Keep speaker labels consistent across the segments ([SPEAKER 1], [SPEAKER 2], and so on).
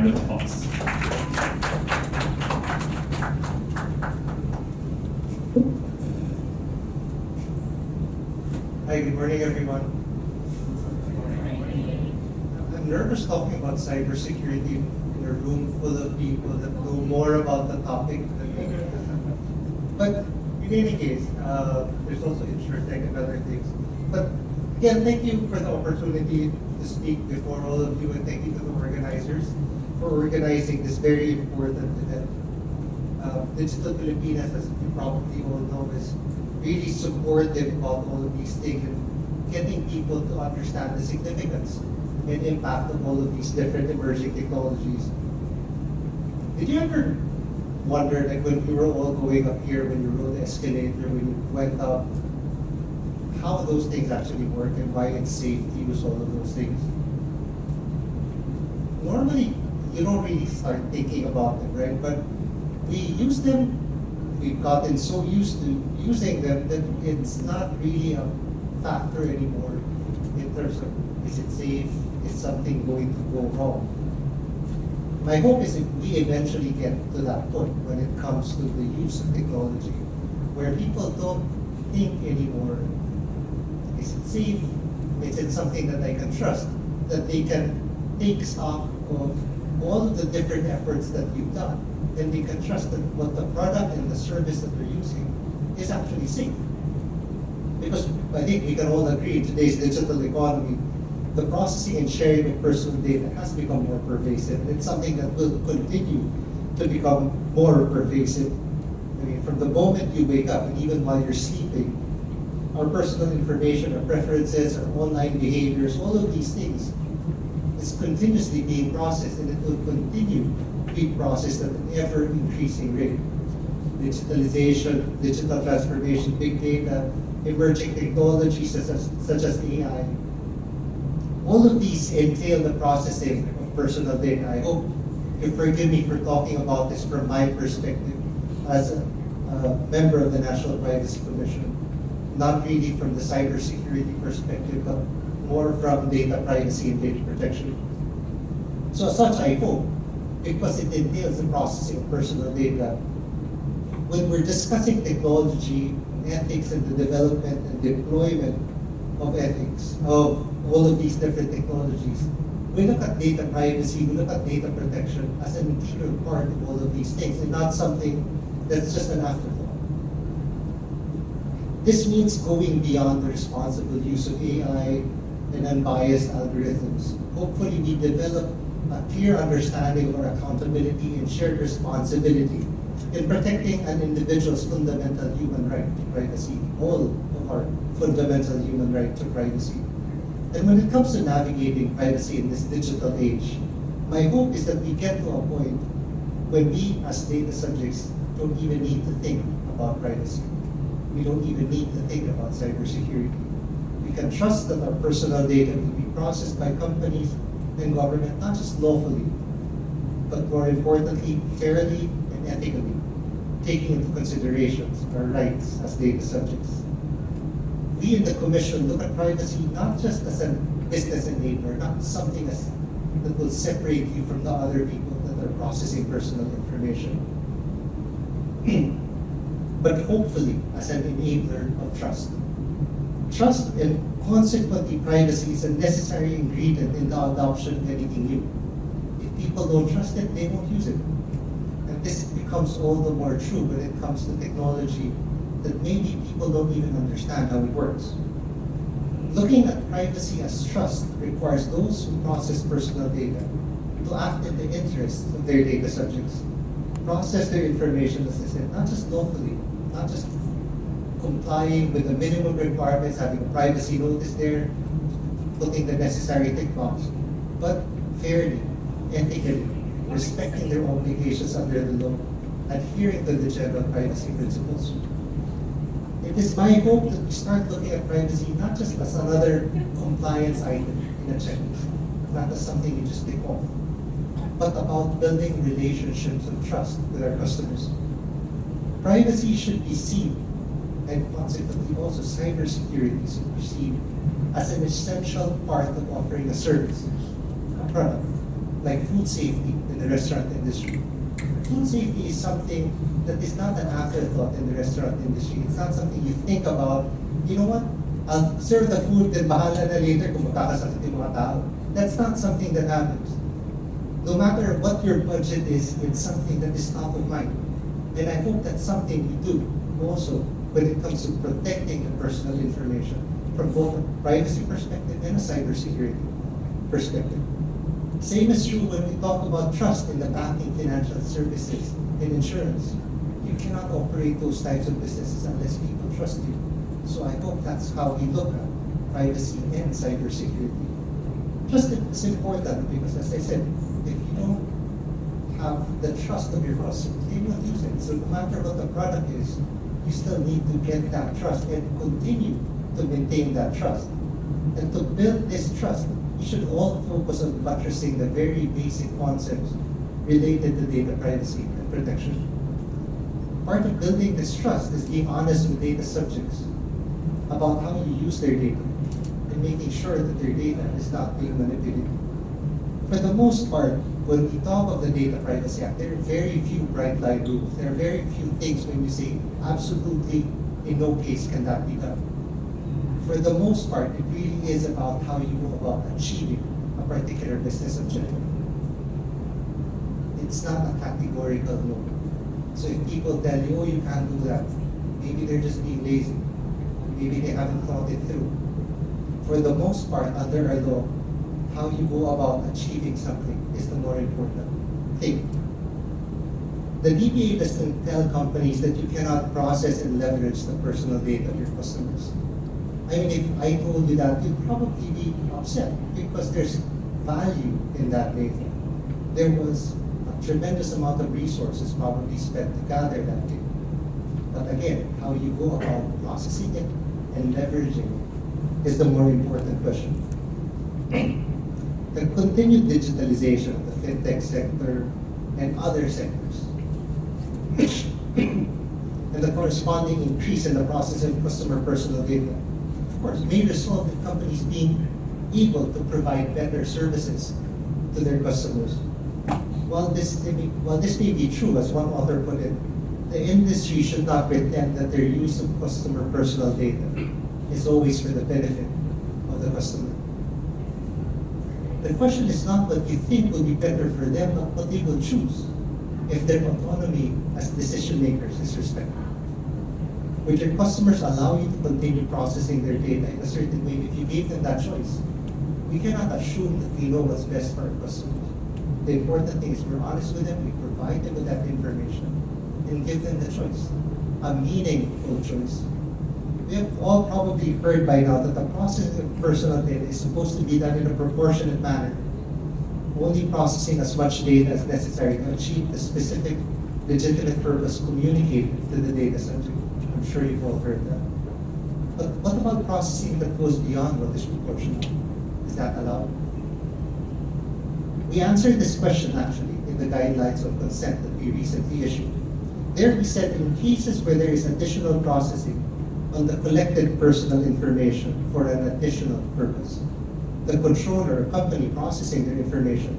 [SPEAKER 1] round of applause.
[SPEAKER 2] Hi, good morning, everyone. I'm nervous talking about cybersecurity in a room full of people that know more about the topic than me. But in any case, there's also TrustTech and other things. But again, thank you for the opportunity to speak before all of you, and thank you to the organizers for organizing this very important event. Digital Philippines, as you probably all know, is really supportive about all of these things and getting people to understand the significance and impact of all of these different emerging technologies. Did you ever wonder, like when we were all going up here, when you rode the escalator, when you went up, how those things actually work and why it's safe to use all of those things? Normally, you don't really start thinking about it, right? But we use them, we've gotten so used to using them that it's not really a factor anymore in terms of, is it safe, is something going to go wrong? My hope is if we eventually get to that point when it comes to the use of technology, where people don't think anymore, is it safe, is it something that I can trust, that they can take stock of all of the different efforts that you've done, and they can trust that what the product and the service that they're using is actually safe. Because I think we can all agree in today's digital economy, the processing and sharing of personal data has become more pervasive. It's something that will continue to become more pervasive. I mean, from the moment you wake up and even while you're sleeping, our personal information, our preferences, our online behaviors, all of these things is continuously being processed, and it will continue to be processed at an ever increasing rate. Digitalization, digital transformation, big data, emerging technologies such as AI, all of these entail the processing of personal data. I hope you forgive me for talking about this from my perspective as a member of the National Privacy Commission, not really from the cybersecurity perspective, but more from data privacy and data protection. So as such, I hope, because it entails the processing of personal data, when we're discussing technology, ethics, and the development and deployment of ethics, of all of these different technologies, we look at data privacy, we look at data protection as an integral part of all of these things, and not something that's just an afterthought. This means going beyond the responsible use of AI and unbiased algorithms. Hopefully we develop a clear understanding of our accountability and shared responsibility in protecting an individual's fundamental human right to privacy, all of our fundamental human right to privacy. And when it comes to navigating privacy in this digital age, my hope is that we get to a point when we as data subjects don't even need to think about privacy. We don't even need to think about cybersecurity. We can trust that our personal data will be processed by companies and government, not just lawfully, but more importantly, fairly and ethically, taking into consideration our rights as data subjects. We in the Commission look at privacy not just as a business enabler, not something that will separate you from the other people that are processing personal information, but hopefully as an enabler of trust. Trust and consequently privacy is a necessary ingredient in the adoption of anything new. If people don't trust it, they won't use it. And this becomes all the more true when it comes to technology that maybe people don't even understand how it works. Looking at privacy as trust requires those who process personal data to act in the interests of their data subjects, process their information, as I said, not just lawfully, not just complying with the minimum requirements, having a privacy notice there, putting the necessary tick box, but fairly, ethically, respecting their obligations under the law, adhering to the general privacy principles. It is my hope that we start looking at privacy not just as another compliance item in a checklist, not as something you just tick off, but about building relationships of trust with our customers. Privacy should be seen, and consequently also cybersecurity should be seen as an essential part of offering a service, a product, like food safety in the restaurant industry. Food safety is something that is not an afterthought in the restaurant industry. It's not something you think about, you know what, I'll serve the food, then bahala na later kung magkakasakit yung mga tao. That's not something that happens. No matter what your budget is, it's something that is top of mind. And I hope that's something we do also when it comes to protecting the personal information from both a privacy perspective and a cybersecurity perspective. Same is true when we talk about trust in the banking, financial services, and insurance. You cannot operate those types of businesses unless people trust you. So I hope that's how we look at privacy and cybersecurity. Trust is important because, as I said, if you don't have the trust of your customers, they won't use it. So no matter what the product is, you still need to get that trust and continue to maintain that trust. And to build this trust, we should all focus on buttressing the very basic concepts related to data privacy and protection. Part of building this trust is being honest with data subjects about how you use their data and making sure that their data is not being manipulated. For the most part, when we talk of the Data Privacy Act, there are very few bright line rules. There are very few things when we say absolutely in no case can that be done. For the most part, it really is about how you go about achieving a particular business objective. It's not a categorical no. So if people tell you, oh, you can't do that, maybe they're just being lazy. Maybe they haven't thought it through. For the most part, under our law, how you go about achieving something is the more important thing. The DPA doesn't tell companies that you cannot process and leverage the personal data of your customers. I mean, if I told you that, you'd probably be upset because there's value in that data. There was a tremendous amount of resources probably spent to gather that data. But again, how you go about processing it and leveraging it is the more important question. The continued digitalization of the fintech sector and other sectors, and the corresponding increase in the processing of customer personal data, of course, may result in companies being able to provide better services to their customers. While this may be true, as one author put it, the industry should not pretend that their use of customer personal data is always for the benefit of the customer. The question is not what you think will be better for them, but what they will choose if their autonomy as decision makers is respected. Would your customers allow you to continue processing their data in a certain way if you gave them that choice? We cannot assume that we know what's best for our customers. The important thing is we're honest with them, we provide them with that information, and give them the choice, a meaningful choice. We have all probably heard by now that the processing of personal data is supposed to be done in a proportionate manner, only processing as much data as necessary to achieve the specific legitimate purpose communicated to the data subject. I'm sure you've all heard that. But what about processing that goes beyond what is proportional? Is that allowed? We answered this question actually in the guidelines on consent that we recently issued. There we said in cases where there is additional processing on the collected personal information for an additional purpose, the controller or company processing their information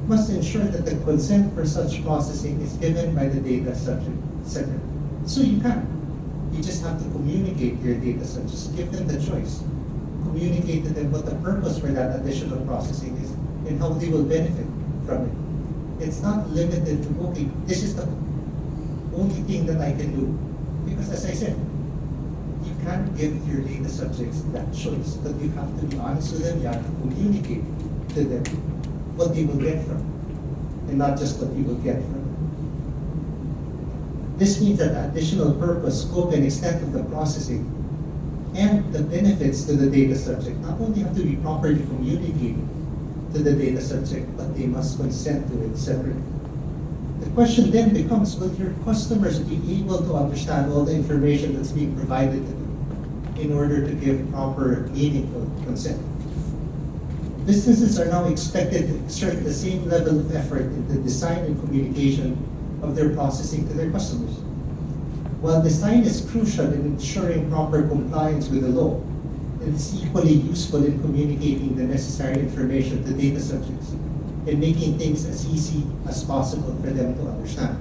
[SPEAKER 2] must ensure that the consent for such processing is given by the data subject separate. So you can. You just have to communicate to your data subjects, give them the choice. Communicate to them what the purpose for that additional processing is and how they will benefit from it. It's not limited to, okay, this is the only thing that I can do. Because as I said, you can't give your data subjects that choice, but you have to be honest with them, you have to communicate to them what they will get from it, and not just what you will get from it. This means that additional purpose, scope, and extent of the processing and the benefits to the data subject not only have to be properly communicated to the data subject, but they must consent to it separately. The question then becomes, will your customers be able to understand all the information that's being provided to them in order to give proper, meaningful consent? Businesses are now expected to exert the same level of effort in the design and communication of their processing to their customers. While design is crucial in ensuring proper compliance with the law, it is equally useful in communicating the necessary information to data subjects. in making things as easy as possible for them to understand.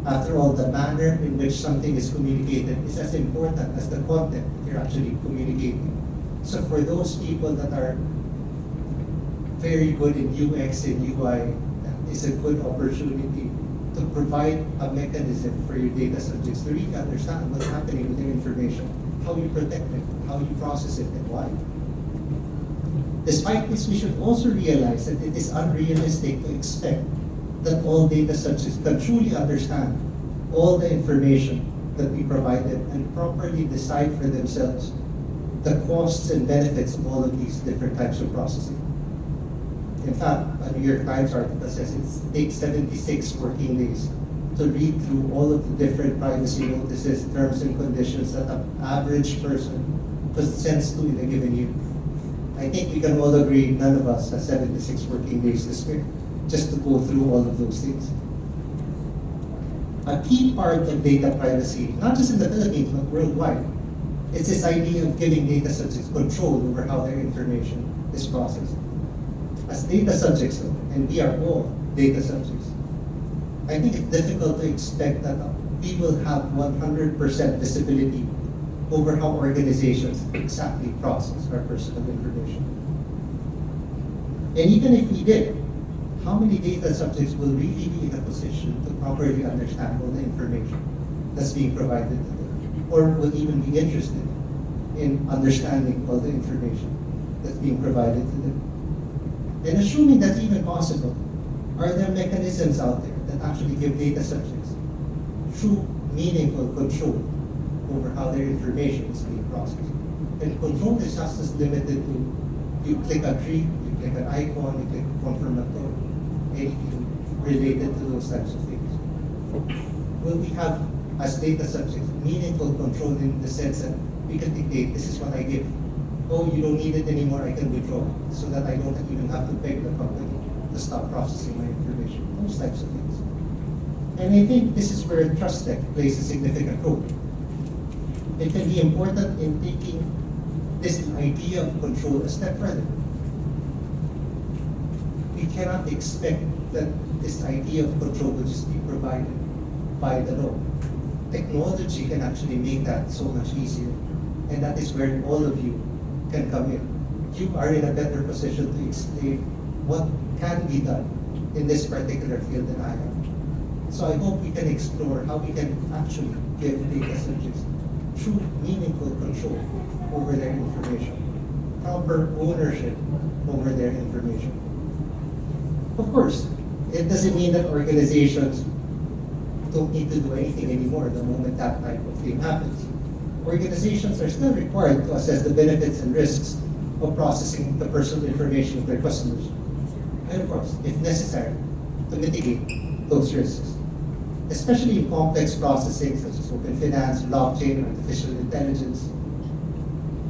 [SPEAKER 2] After all, the manner in which something is communicated is as important as the content you're actually communicating. So for those people that are very good in UX and UI, that is a good opportunity to provide a mechanism for your data subjects to really understand what's happening with their information, how you protect it, how you process it, and why. Despite this, we should also realize that it is unrealistic to expect that all data subjects can truly understand all the information that we provided and properly decide for themselves the costs and benefits of all of these different types of processing. In fact, a New York Times article says it takes 76 working days to read through all of the different privacy notices, terms and conditions that an average person consents to in a given year. I think we can all agree none of us has 76 working days to spare just to go through all of those things. A key part of data privacy, not just in the Philippines, but worldwide, is this idea of giving data subjects control over how their information is processed. As data subjects, though, and we are all data subjects, I think it's difficult to expect that we will have 100% visibility over how organizations exactly process our personal information. And even if we did, how many data subjects will really be in a position to properly understand all the information that's being provided to them, or will even be interested in understanding all the information that's being provided to them? And assuming that's even possible, are there mechanisms out there that actually give data subjects true, meaningful control over how their information is being processed? And control is just as limited to you click a tree, you click an icon, you click confirmatory, anything related to those types of things. Will we have, as data subjects, meaningful control in the sense that we can dictate, this is what I give. Oh, you don't need it anymore, I can withdraw, so that I don't even have to beg the company to stop processing my information. Those types of things. And I think this is where TrustTech plays a significant role. It can be important in taking this idea of control a step further. We cannot expect that this idea of control will just be provided by the law. Technology can actually make that so much easier. And that is where all of you can come in. You are in a better position to explain what can be done in this particular field than I am. So I hope we can explore how we can actually give data subjects true, meaningful control over their information, proper ownership over their information. Of course, it doesn't mean that organizations don't need to do anything anymore the moment that type of thing happens. Organizations are still required to assess the benefits and risks of processing the personal information of their customers. And of course, if necessary, to mitigate those risks, especially in complex processing such as open finance, blockchain, artificial intelligence.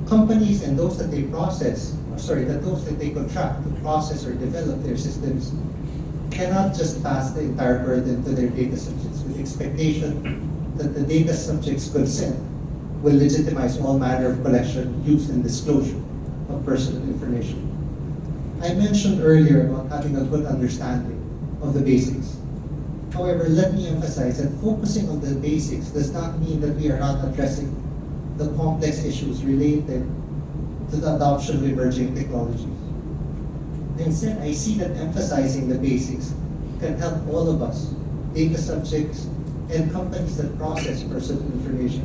[SPEAKER 2] Companies and those that they those that they contract to process or develop their systems cannot just pass the entire burden to their data subjects with the expectation that the data subjects' consent will legitimize all manner of collection, use, and disclosure of personal information. I mentioned earlier about having a good understanding of the basics. However, let me emphasize that focusing on the basics does not mean that we are not addressing the complex issues related to the adoption of emerging technologies. Instead, I see that emphasizing the basics can help all of us, data subjects, and companies that process personal information,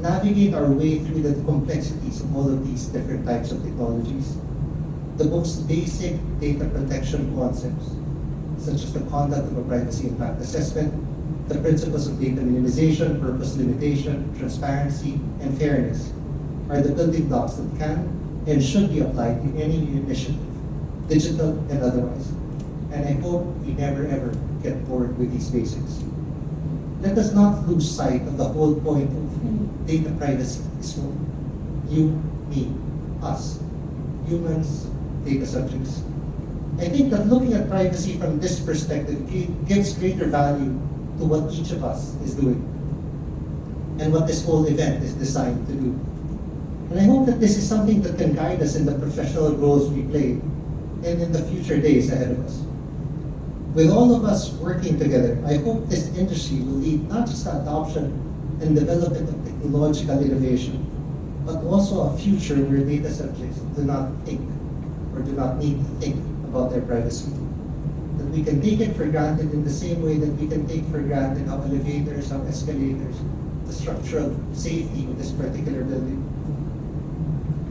[SPEAKER 2] navigate our way through the complexities of all of these different types of technologies. The most basic data protection concepts, such as the conduct of a privacy impact assessment, the principles of data minimization, purpose limitation, transparency, and fairness, are the building blocks that can and should be applied in any initiative, digital and otherwise. And I hope we never ever get bored with these basics. Let us not lose sight of the whole point of who data privacy is for. You, me, us, humans, data subjects. I think that looking at privacy from this perspective gives greater value to what each of us is doing and what this whole event is designed to do. And I hope that this is something that can guide us in the professional roles we play and in the future days ahead of us. With all of us working together, I hope this industry will lead not just to adoption and development of technological innovation, but also a future where data subjects do not think or do not need to think about their privacy. That we can take it for granted in the same way that we can take for granted how elevators, how escalators, the structural safety of this particular building.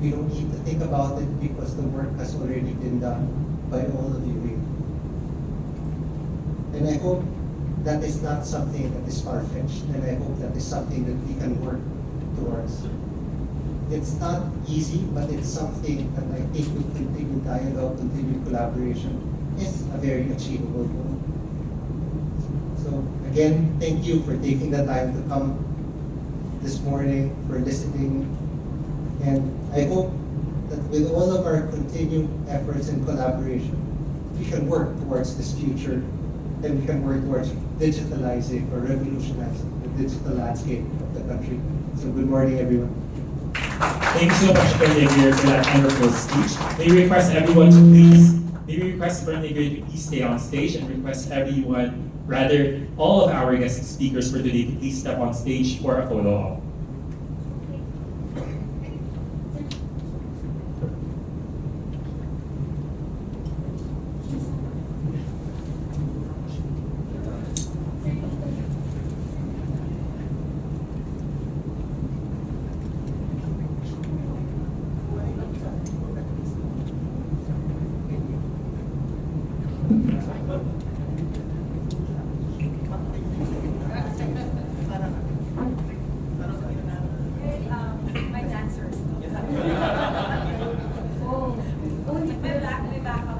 [SPEAKER 2] We don't need to think about it because the work has already been done by all of you here. And I hope that is not something that is far-fetched, and I hope that is something that we can work towards. It's not easy, but it's something that I think with continued dialogue, continued collaboration is a very achievable goal. So again, thank you for taking the time to come this morning, for listening, and I hope that with all of our continued efforts and collaboration, we can work towards this future, and we can work towards digitalizing or revolutionizing the digital landscape of the country. So good morning, everyone.
[SPEAKER 1] Thank you so much, Bernigir, for that wonderful speech. May we request Bernigir to please stay on stage, and request everyone, rather all of our guest speakers for today, to please step on stage for a photo op.
[SPEAKER 3] My dancers. My backup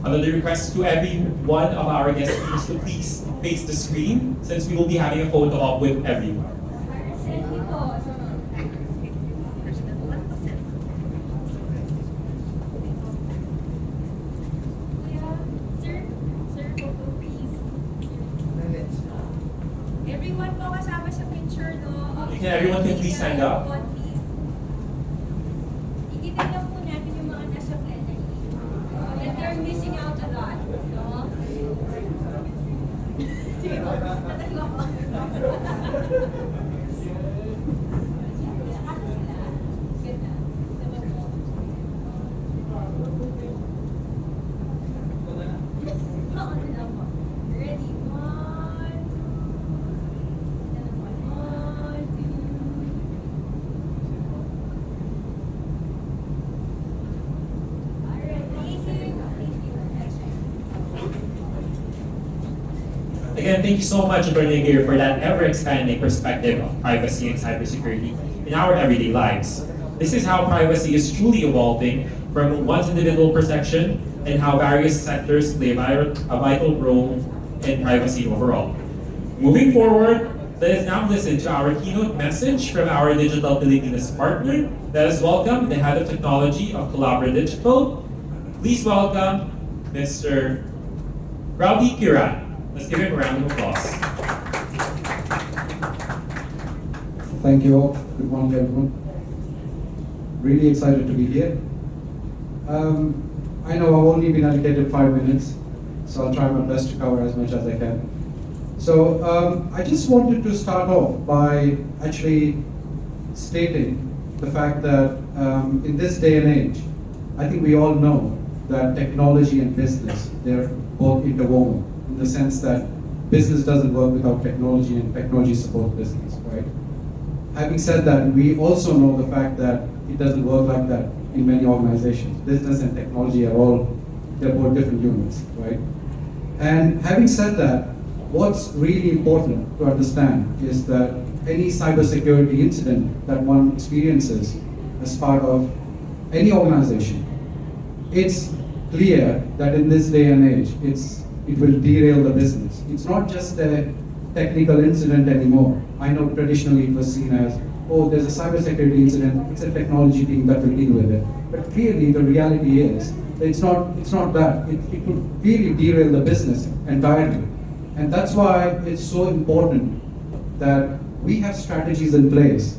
[SPEAKER 1] Another request to every one of our guest speakers to please face the screen, since we will be having a photo op with everyone.
[SPEAKER 3] Everyone po kasama sa picture, no?
[SPEAKER 1] Everyone can please stand up.
[SPEAKER 3] Ikita lang po natin yung mga nasa plenary. And they're missing out a lot, no? Sige po, natalo ko. Ganda. Ready?
[SPEAKER 1] Again, thank you so much, Bernigir, for that ever-expanding perspective of privacy and cybersecurity in our everyday lives. This is how privacy is truly evolving from one's individual perception and how various sectors play a vital role in privacy overall. Moving forward, let us now listen to our keynote message from our Digital Filipinas partner. Let us welcome the Head of Technology of Calabria Digital. Please welcome Mr. Rowdy Kiran. Let's give him a round of applause.
[SPEAKER 4] Thank you all. Good morning, everyone. Really excited to be here. I know I've only been allocated 5 minutes, so I'll try my best to cover as much as I can. So I just wanted to start off by actually stating the fact that in this day and age, I think we all know that technology and business, they're both interwoven, in the sense that business doesn't work without technology and technology supports business, right? Having said that, we also know the fact that it doesn't work like that in many organizations. Business and technology are all, they're both different units, right? And having said that, what's really important to understand is that any cybersecurity incident that one experiences as part of any organization, it's clear that in this day and age, it will derail the business. It's not just a technical incident anymore. I know traditionally it was seen as, oh, there's a cybersecurity incident, it's a technology team that will deal with it. But clearly the reality is, it's not that. It could really derail the business entirely. And that's why it's so important that we have strategies in place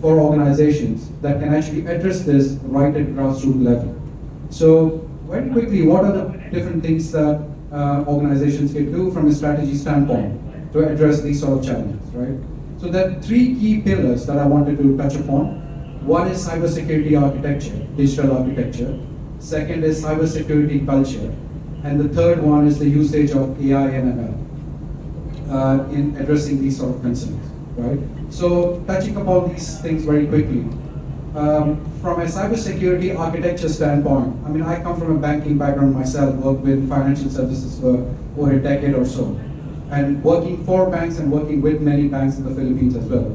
[SPEAKER 4] for organizations that can actually address this right at grassroots level. So very quickly, what are the different things that organizations can do from a strategy standpoint to address these sort of challenges, right? So there are three key pillars that I wanted to touch upon. One is cybersecurity architecture, digital architecture. Second is cybersecurity culture. And the third one is the usage of AI and ML in addressing these sort of concerns, right? So touching upon these things very quickly. From a cybersecurity architecture standpoint, I mean, I come from a banking background myself, worked with financial services for over a decade or so, and working for banks and working with many banks in the Philippines as well.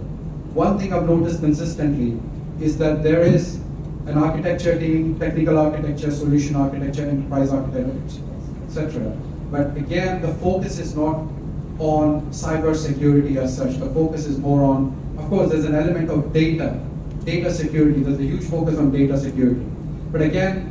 [SPEAKER 4] One thing I've noticed consistently is that there is an architecture team, technical architecture, solution architecture, enterprise architecture, etc. But again, the focus is not on cybersecurity as such. The focus is more on, of course, there's an element of data security. There's a huge focus on data security. But again,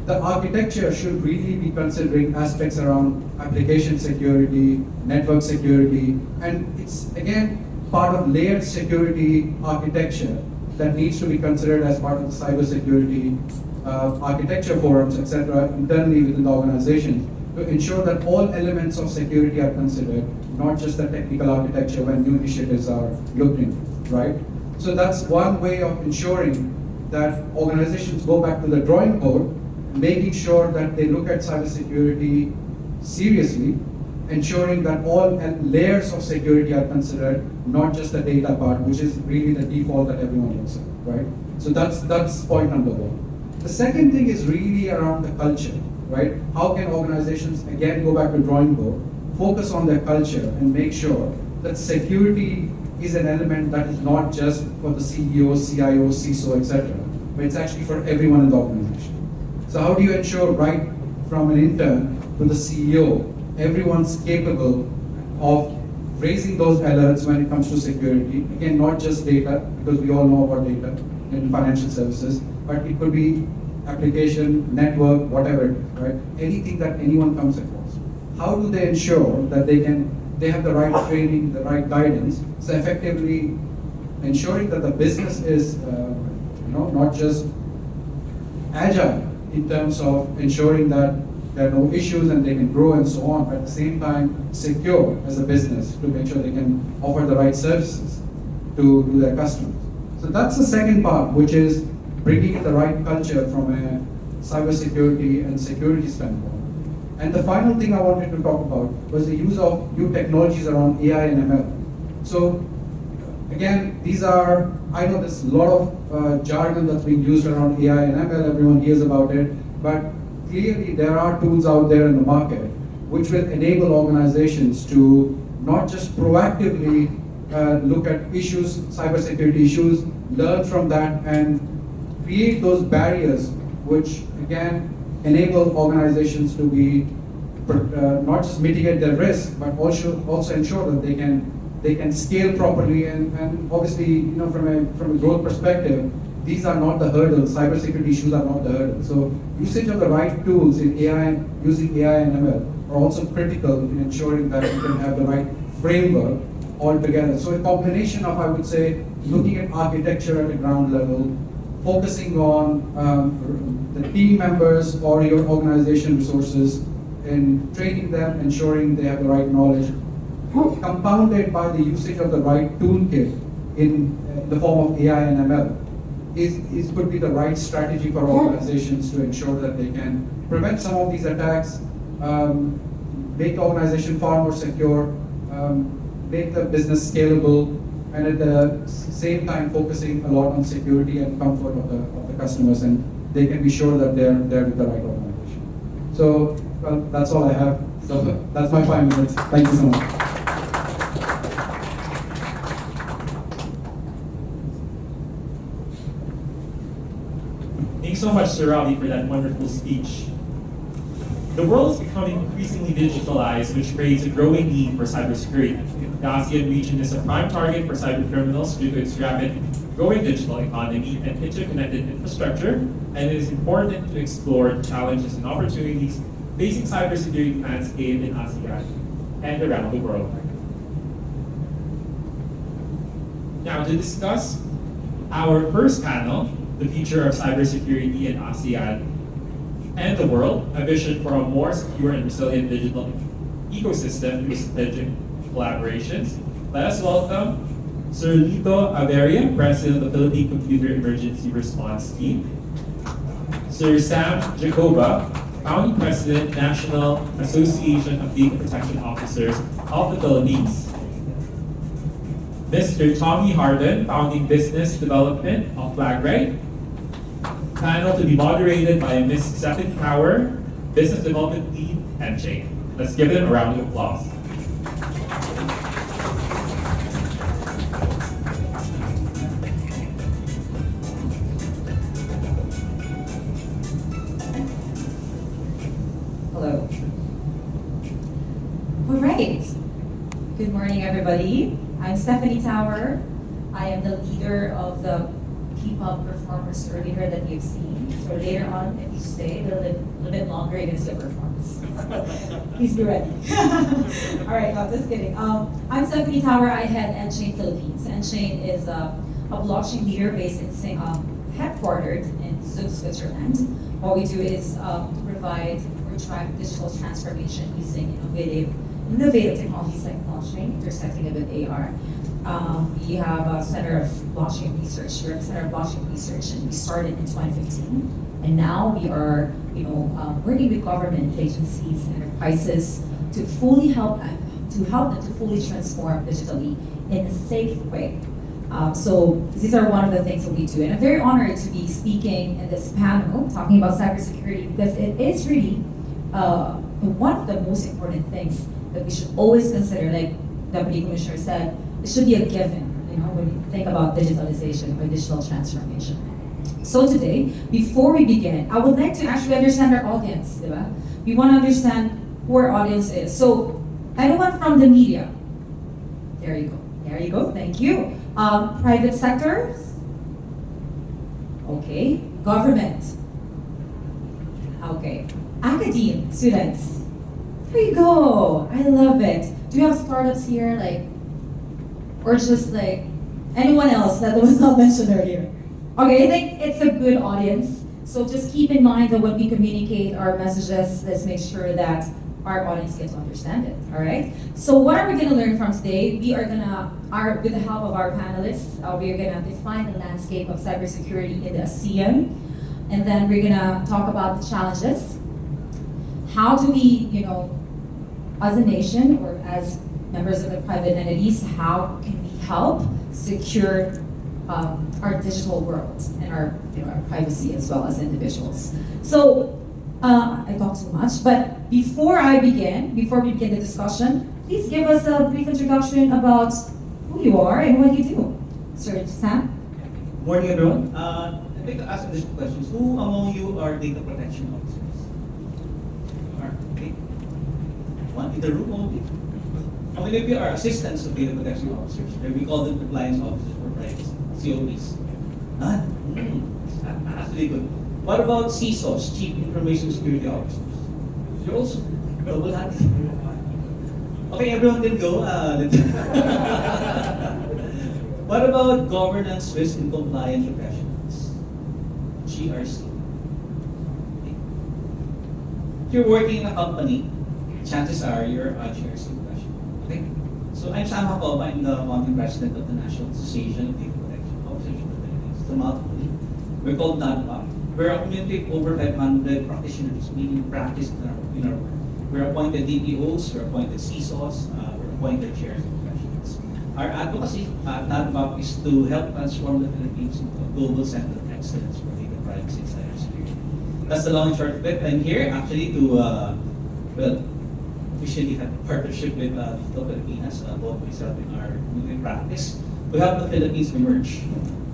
[SPEAKER 4] the architecture should really be considering aspects around application security, network security, and it's again part of layered security architecture that needs to be considered as part of the cybersecurity architecture forums, etc., internally within the organization to ensure that all elements of security are considered, not just the technical architecture when new initiatives are looked into, right? So that's one way of ensuring that organizations go back to the drawing board, making sure that they look at cybersecurity seriously, ensuring that all layers of security are considered, not just the data part, which is really the default that everyone looks at, right? So that's point number one. The second thing is really around the culture, right? How can organizations, again, go back to drawing board, focus on their culture and make sure that security is an element that is not just for the CEO, CIO, CISO, etc., but it's actually for everyone in the organization. So how do you ensure right from an intern to the CEO, everyone's capable of raising those alerts when it comes to security? Again, not just data, because we all know about data in financial services, but it could be application, network, whatever, right? Anything that anyone comes across. How do they ensure that they have the right training, the right guidance, so effectively ensuring that the business is not just agile in terms of ensuring that there are no issues and they can grow and so on, but at the same time secure as a business to make sure they can offer the right services to their customers. So that's the second part, which is bringing in the right culture from a cybersecurity and security standpoint. And the final thing I wanted to talk about was the use of new technologies around AI and ML. So again, I know there's a lot of jargon that's being used around AI and ML, everyone hears about it, but clearly there are tools out there in the market which will enable organizations to not just proactively look at issues, cybersecurity issues, learn from that and create those barriers which again enable organizations to be not just mitigate their risk, but also ensure that they can scale properly and obviously from a growth perspective, these are not the hurdles. Cybersecurity issues are not the hurdles. So usage of the right tools in AI, using AI and ML are also critical in ensuring that you can have the right framework altogether. So a combination of, I would say, looking at architecture at a ground level, focusing on the team members or your organization resources and training them, ensuring they have the right knowledge, compounded by the usage of the right toolkit in the form of AI and ML, could be the right strategy for organizations to ensure that they can prevent some of these attacks, make the organization far more secure, make the business scalable, and at the same time focusing a lot on security and comfort of the customers, and they can be sure that they're with the right organization. So, well, that's all I have. So that's my 5 minutes. Thank you so much.
[SPEAKER 1] Thanks so much, Sir Ravi, for that wonderful speech. The world is becoming increasingly digitalized, which creates a growing need for cybersecurity. The ASEAN region is a prime target for cybercriminals due to its rapid growing digital economy and interconnected infrastructure, and it is important to explore the challenges and opportunities facing cybersecurity landscape in ASEAN and around the world. Now, to discuss our first panel, the future of cybersecurity in ASEAN and the world, a vision for a more secure and resilient digital ecosystem through strategic collaborations. Let us welcome Sir Lito Averia, President of the Philippine Computer Emergency Response Team. Sir Sam Jacoba, Founding President, National Association of Data Protection Officers of the Philippines. Mr. Tommy Harden, Founding Business Development of Flagrate. Panel to be moderated by Ms. Stephanie Power, Business Development Lead, MJ. Let's give them a round of applause.
[SPEAKER 5] Hello. All right. Good morning, everybody. I'm Stephanie Tower. I am the leader of the P-Pop performers earlier that you've seen. So later on, if you stay a little bit longer, you're going to see a performance. Please be ready. All right, no, just kidding. I'm Stephanie Tower. I head Enchain Philippines. Enchain is a blockchain leader based in headquartered in Zug, Switzerland. What we do is provide or drive digital transformation using innovative technologies like blockchain, intersecting it with AR. We have a Center of Blockchain Research. We're a Center of Blockchain Research, and we started in 2015. And now we are, working with government agencies and enterprises to fully help them to fully transform digitally in a safe way. So these are one of the things that we do. And I'm very honored to be speaking in this panel talking about cybersecurity because it is really one of the most important things that we should always consider. Like Deputy Commissioner said, it should be a given, when you think about digitalization or digital transformation. So today, before we begin, I would like to actually understand our audience, diba? We want to understand who our audience is. So, anyone from the media? There you go, thank you. Private sector? Okay. Government? Okay. Academe, students? There you go, I love it. Do you have startups here, or just anyone else that was not mentioned earlier? Okay, I think it's a good audience. So just keep in mind that when we communicate our messages, let's make sure that our audience gets to understand it, all right? So what are we gonna learn from today? We are gonna, with the help of our panelists, we are gonna define the landscape of cybersecurity in the ASEAN, and then we're gonna talk about the challenges. How do we, as a nation or as members of the private entities, how can we help secure our digital world and our privacy as well as individuals? So I talked too much, but before we begin the discussion, please give us a brief introduction about who you are and what you do. Sir Sam?
[SPEAKER 6] Morning, everyone. I'd like to ask additional questions. Who among you are data protection officers? Okay. One in the room only. How many of you are assistants of data protection officers? We call them compliance officers for privacy, COPs. None? That's really good. What about CISOs, Chief Information Security Officers? You're also double-handed. Okay, everyone can go. What about governance, risk, and compliance professionals? GRC. Okay. If you're working in a company, chances are you're a GRC professional. Okay? So I'm Sam Jacob. I'm the founding president of the National Association of Data Protection Officers of the Philippines. It's a mouthful. We're called NADPA. We're a community of over 500 practitioners, meaning practice in our work. We're appointed DPOs, we're appointed CISOs, we're appointed chairs of professionals. Our advocacy at NADVAP is to help transform the Philippines into a global center of excellence for data privacy and cybersecurity. That's the long and short of it. I'm here actually to, well, officially have a partnership with the Philippines, both myself and our moving practice, to help the Philippines emerge.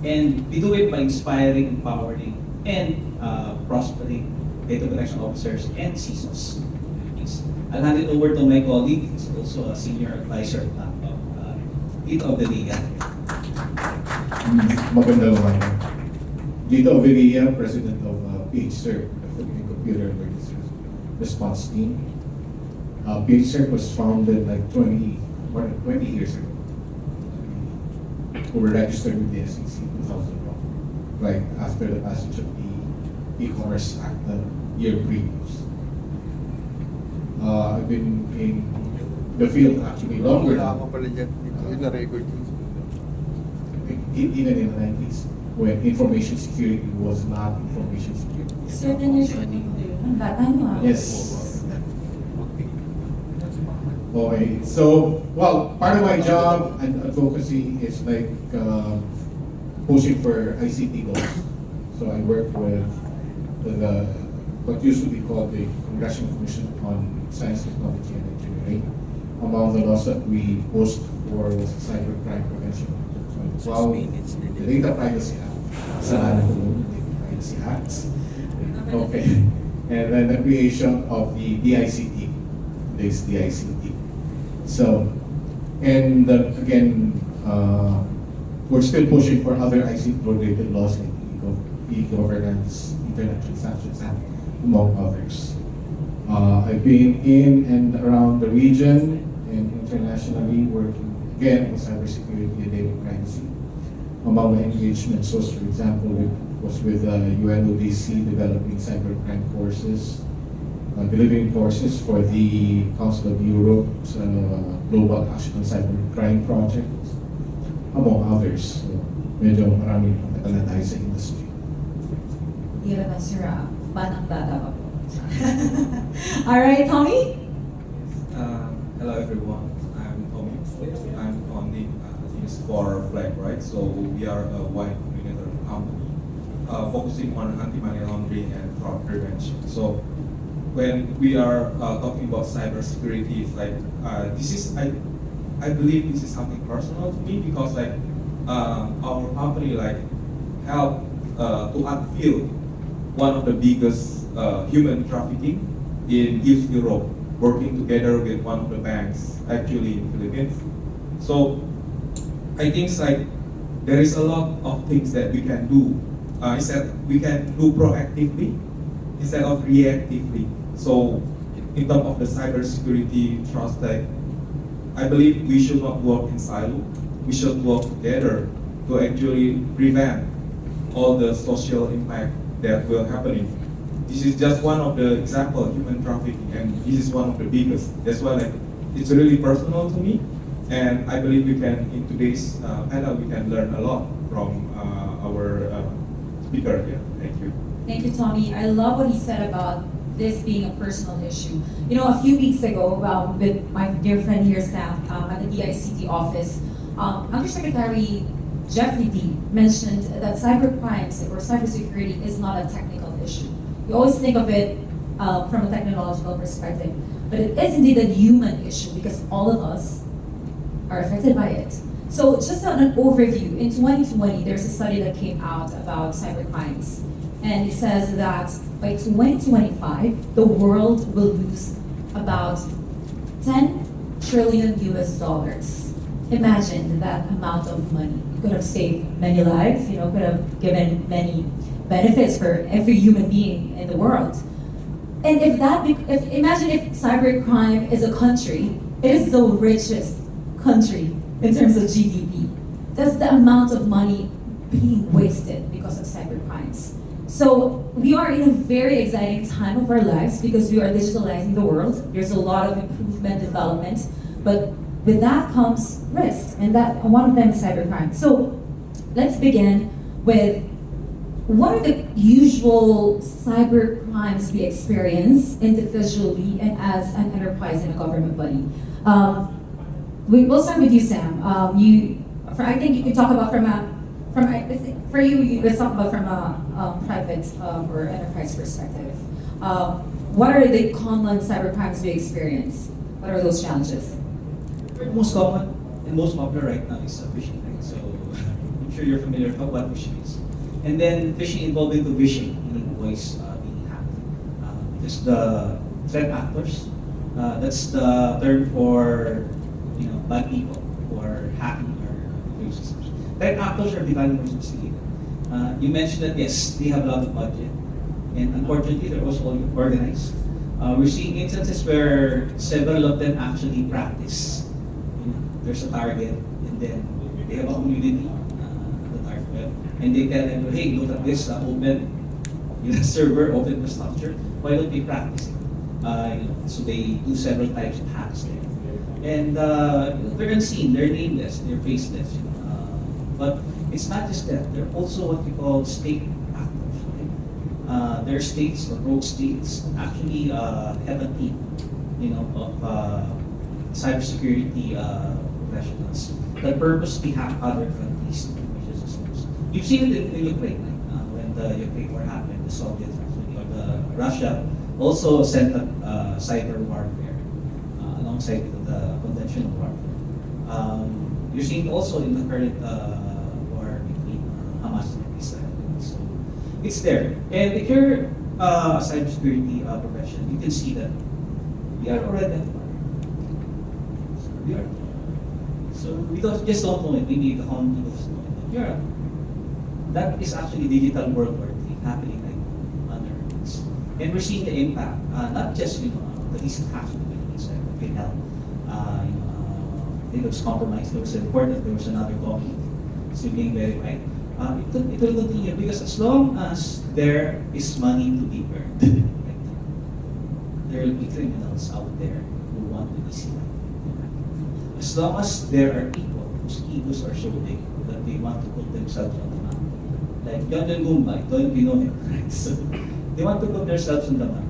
[SPEAKER 6] And we do it by inspiring, empowering, and prospering data protection officers and CISOs. I'll hand it over to my colleague, who's also a senior advisor at NADVAP, Tito Ovelia.
[SPEAKER 7] Magandang umaga. Dito Ovelia, President of PHCERT, the Philippine Computer Emergency Response Team. PHCERT was founded like more than 20 years ago. We were registered with the SEC in 2001, right after the passage of the E-Commerce Act the year previous. I've been in the field actually longer
[SPEAKER 8] Wala
[SPEAKER 7] now.
[SPEAKER 8] ako pala dyan. Ito yung na-record yun.
[SPEAKER 7] Even in the 90s, when information security was not information security.
[SPEAKER 5] Certain years ago. Ang bata niyo ah.
[SPEAKER 7] Yes. Okay, so, well, part of my job and advocacy is like pushing for ICT goals. So I work with the what used to be called the Congressional Commission on Science, Technology, and Engineering. Among the laws that we pushed for was the Cybercrime Prevention Act of 2012, the Data Privacy Act, Data Privacy Act, okay, and then the creation of the DICT, today's DICT. So, and again, we're still pushing for other ICT-related laws like e-governance, Internet Transactions Act, among others. I've been in and around the region and internationally working again on cybersecurity and data privacy. Among my engagements was, for example, with UNODC developing cybercrime courses, delivering courses for the Council of Europe's Global Action on Cybercrime Project, among others. So, medyo maraming pagkakala tayo sa industry.
[SPEAKER 5] Hirap ang sira. Batang-bata pa po. Alright, Tommy?
[SPEAKER 9] Hello everyone, I'm Tommy. I'm founding Teams for Flag, right? So we are a wide combinator company focusing on anti-money laundering and fraud prevention. So when we are talking about cybersecurity, it's like I believe this is something personal to me because like our company like help to unveil one of the biggest human trafficking in East Europe, working together with one of the banks actually in Philippines. So I think like there is a lot of things that we can do. Instead we can do proactively instead of reactively. So in terms of the cybersecurity TrustTech, I believe we should not work in silo. We should work together to actually prevent all the social impact that will happen. This is just one of the example of human trafficking, and this is one of the biggest. That's why like, it's really personal to me, and I believe we can, in today's panel, we can learn a lot from our speaker here. Thank you.
[SPEAKER 5] Thank you, Tommy. I love what he said about this being a personal issue. You know, a few weeks ago, with my dear friend here, Sam, at the DICT office, Undersecretary Jeffrey D. mentioned that cybercrimes or cybersecurity is not a technical issue. You always think of it from a technological perspective, but it is indeed a human issue because all of us are affected by it. So just on an overview, in 2020, there's a study that came out about cybercrimes, and it says that by 2025, the world will lose about 10 trillion US dollars. Imagine that amount of money. It could have saved many lives, you know, could have given many benefits for every human being in the world. And imagine if cybercrime is a country, it is the richest country in terms of GDP. That's the amount of money being wasted because of cybercrimes. So we are in a very exciting time of our lives because we are digitalizing the world. There's a lot of improvement, development, but with that comes risk, and one of them is cybercrime. So let's begin with what are the usual cyber crimes we experience individually and as an enterprise and a government body? We'll start with you, Sam. I think you can talk about for you, let's talk about from a private or enterprise perspective. What are the common cybercrimes we experience? What are those challenges?
[SPEAKER 6] The most common and most popular right now is phishing, right? So I'm sure you're familiar with what phishing is. And then phishing involved into phishing, meaning voice being hacked. Because the threat actors, that's the term for bad people who are hacking our systems. Threat actors are becoming more sophisticated. You mentioned that yes, they have a lot of budget, and unfortunately, they're also organized. We're seeing instances where several of them actually practice. There's a target, and then they have a community, the target, and they tell them, hey, look at this, open server, open infrastructure. Why don't we practice it? So they do several types of hacks there, and they're unseen, they're nameless, they're faceless. But it's not just that. They're also what we call state actors. Right? There are states, or rogue states, actually have a team, of cybersecurity professionals that purposely hack other countries' information systems. You've seen it in Ukraine, right? When the Ukraine war happened, the Soviets actually, or the Russia also sent up cyber warfare alongside with the conventional warfare. You're seeing also in the current war between Hamas and Israel. So it's there. And if you're a cybersecurity professional, you can see that we are already at war. We are. So we just don't know it. Maybe the common people just know it. We are. That is actually digital world war III happening like under us. And we're seeing the impact, not just the recent hacks in Israel, but in health. It was compromised. There was a report that there was another copy still being verified. It will continue because as long as there is money to be earned, there will be criminals out there who want to be seen. As long as there are people whose egos are so big that they want to put themselves on the map. Like John Gumba, don't you know him? Right? So they want to put themselves on the map.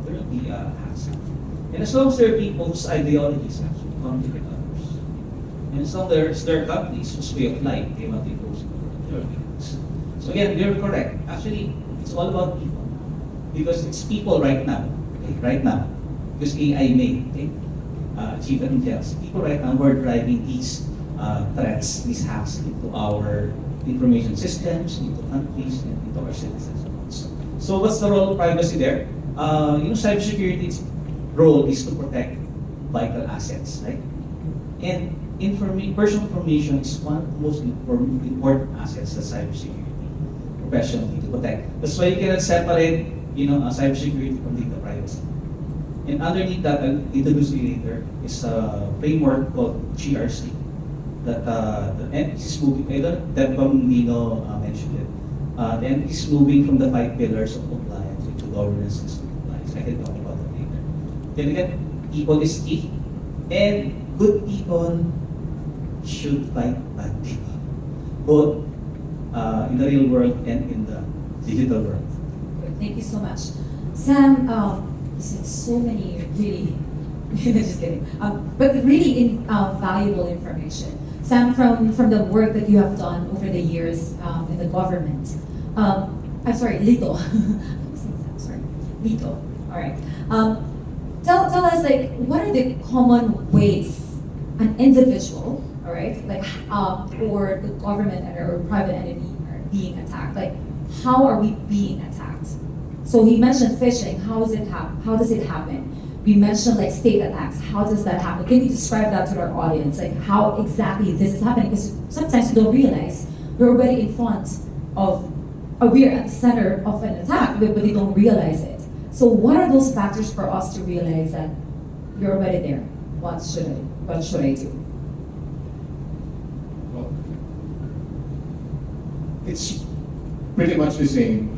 [SPEAKER 6] There will be hacks. And as long as there are people whose ideologies actually conflict with others, and as long as there are companies whose way of life they want to impose on the world, so again, you're correct. Actually, it's all about people. Because it's people right now, because AI made, chief intelligence, people right now who are driving these threats, these hacks into our information systems, into countries, and into our citizens. So what's the role of privacy there? Cybersecurity's role is to protect vital assets, right? And personal information is one of the most important assets that cybersecurity professionals need to protect. That's why you cannot separate, cybersecurity from data privacy. And underneath that, I'll introduce you later, is a framework called GRC that the entity is moving. That Nino mentioned it. The entity is moving from the 5 pillars of compliance into governance and compliance. I can talk about that later. Then again, people is key, and good people should fight bad people, both in the real world and in the digital world.
[SPEAKER 5] Good. Thank you so much. Sam, you said so many really, just kidding, but really valuable information. Sam, from the work that you have done over the years in the government, I'm sorry, Lito. Sorry, Lito. All right. Tell us, like, what are the common ways an individual, all right, like, or the government or private entity are being attacked? Like, how are we being attacked? So he mentioned phishing. How does it happen? How does it happen? We mentioned like state attacks. How does that happen? Can you describe that to our audience? Like how exactly this is happening? Because sometimes you don't realize we're already in front of, or we're at the center of an attack, but we don't realize it. So what are those factors for us to realize that you're already there? What should I do?
[SPEAKER 7] Well, it's pretty much the same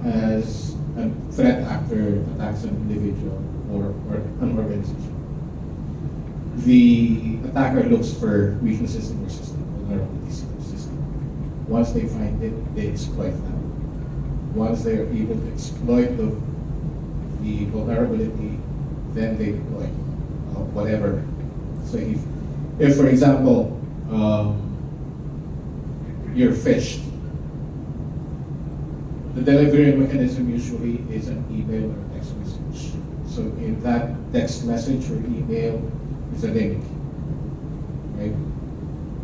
[SPEAKER 7] as a threat actor attacks an individual or an organization. The attacker looks for weaknesses in your system, vulnerabilities in your system. Once they find it, they exploit them. Once they are able to exploit the vulnerability, then they deploy whatever So if for example, you're fished, the delivery mechanism usually is an email or text message. So in that text message or email is a link, right?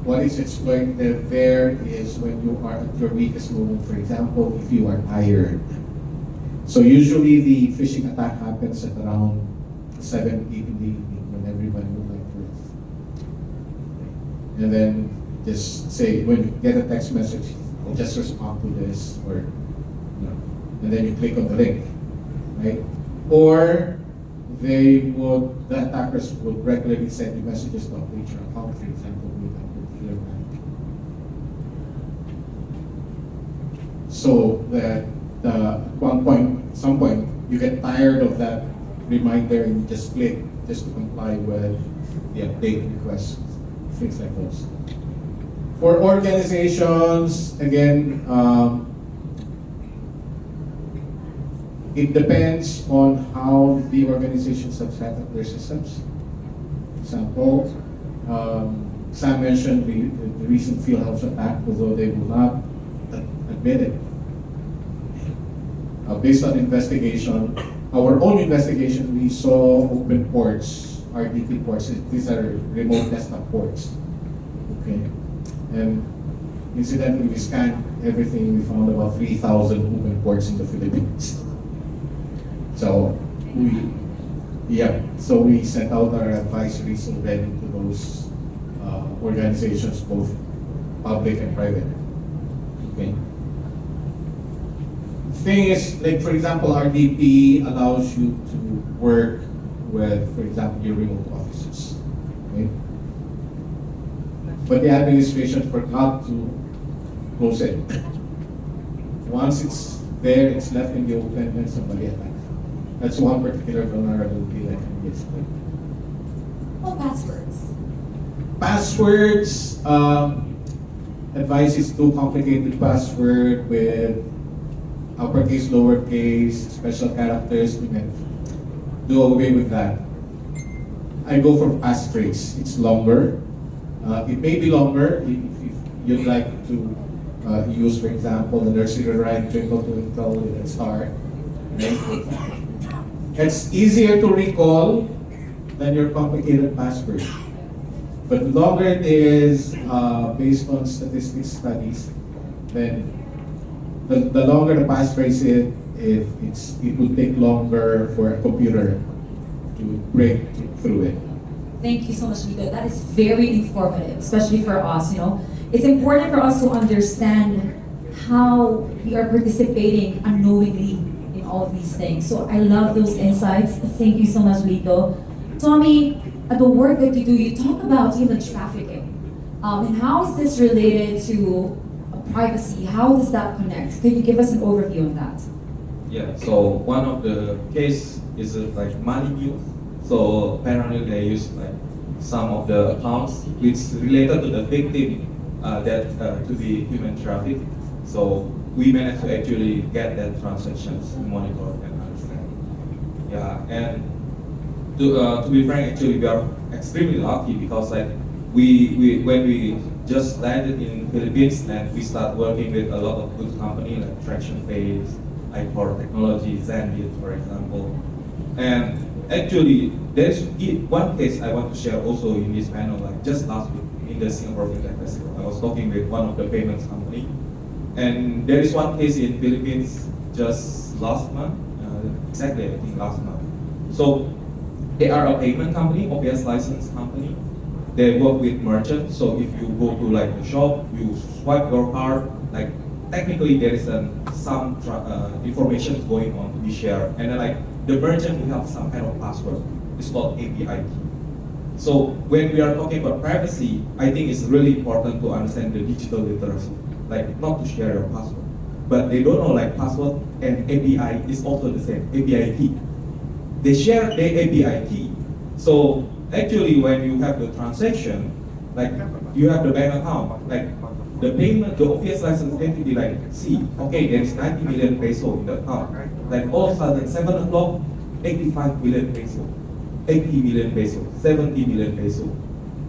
[SPEAKER 7] What is exploited there is when you are at your weakest moment. For example, if you are tired. So usually the phishing attack happens at around 7, 8 in the evening when everybody would like to rest. And then just say, when you get a text message, I'll just respond to this, or and then you click on the link, right? Or the attackers would regularly send you messages to update your account, for example, with a particular bank. So that at some point, you get tired of that reminder and you just click just to comply with the update request, things like those. For organizations, again, it depends on how the organizations have set up their systems. For example, Sam mentioned the recent field house attack, although they will not admit it. Based on investigation, our own investigation, we saw open ports, RDP ports. These are remote desktop ports. Okay, and incidentally, we scanned everything. We found about 3,000 open ports in the Philippines. So we sent out our advisories already to those organizations, both public and private. Okay. Thing is, like for example, RDP allows you to work with, for example, your remote offices. Okay? But the administration forgot to close it. Once it's there, it's left in the open, and somebody attacks. That's one particular vulnerability that can be exploited.
[SPEAKER 5] Oh, passwords.
[SPEAKER 7] Passwords, advice is too complicated password with uppercase, lowercase, special characters. We can do away with that. I go for passphrase. It's longer. It may be longer if you'd like to use, for example, the nursery rhyme, twinkle twinkle with a star. Right? It's easier to recall than your complicated password. But the longer it is, based on statistics studies, then the longer the passphrase is, it will take longer for a computer to break through it.
[SPEAKER 5] Thank you so much, Nico. That is very informative, especially for us. It's important for us to understand how we are participating unknowingly in all of these things. So I love those insights. Thank you so much, Lito. Tommy, at the work that you do, you talk about human trafficking. And how is this related to privacy? How does that connect? Can you give us an overview on that?
[SPEAKER 9] Yeah, so one of the case is like money mule. So apparently they use like some of the accounts which related to the victim to be human trafficked. So we managed to actually get that transactions monitor and understand. Yeah, and to be frank, actually we are extremely lucky because like we when we just landed in Philippines and we start working with a lot of good company like Traction Phase, iPort Technology, Zenbit, for example. And actually, there's one case I want to share also in this panel. Like just last week in the Singapore FinTech Festival, I was talking with one of the payments company, and there is one case in Philippines just last month, exactly I think last month. So they are a payment company, OPS license company. They work with merchants. So if you go to like the shop, you swipe your card. Like technically there is some information going on to be shared, and then like the merchant will have some kind of password. It's called API key. So when we are talking about privacy, I think it's really important to understand the digital literacy, like not to share your password. But they don't know like password and API is also the same, API key. They share the API key. So actually when you have the transaction, like you have the bank account, like the payment, the OPS license entity like, see, okay, there is 90 million peso in the account. Like all of a sudden, 7 o'clock, 85 million peso, 80 million peso, 70 million peso.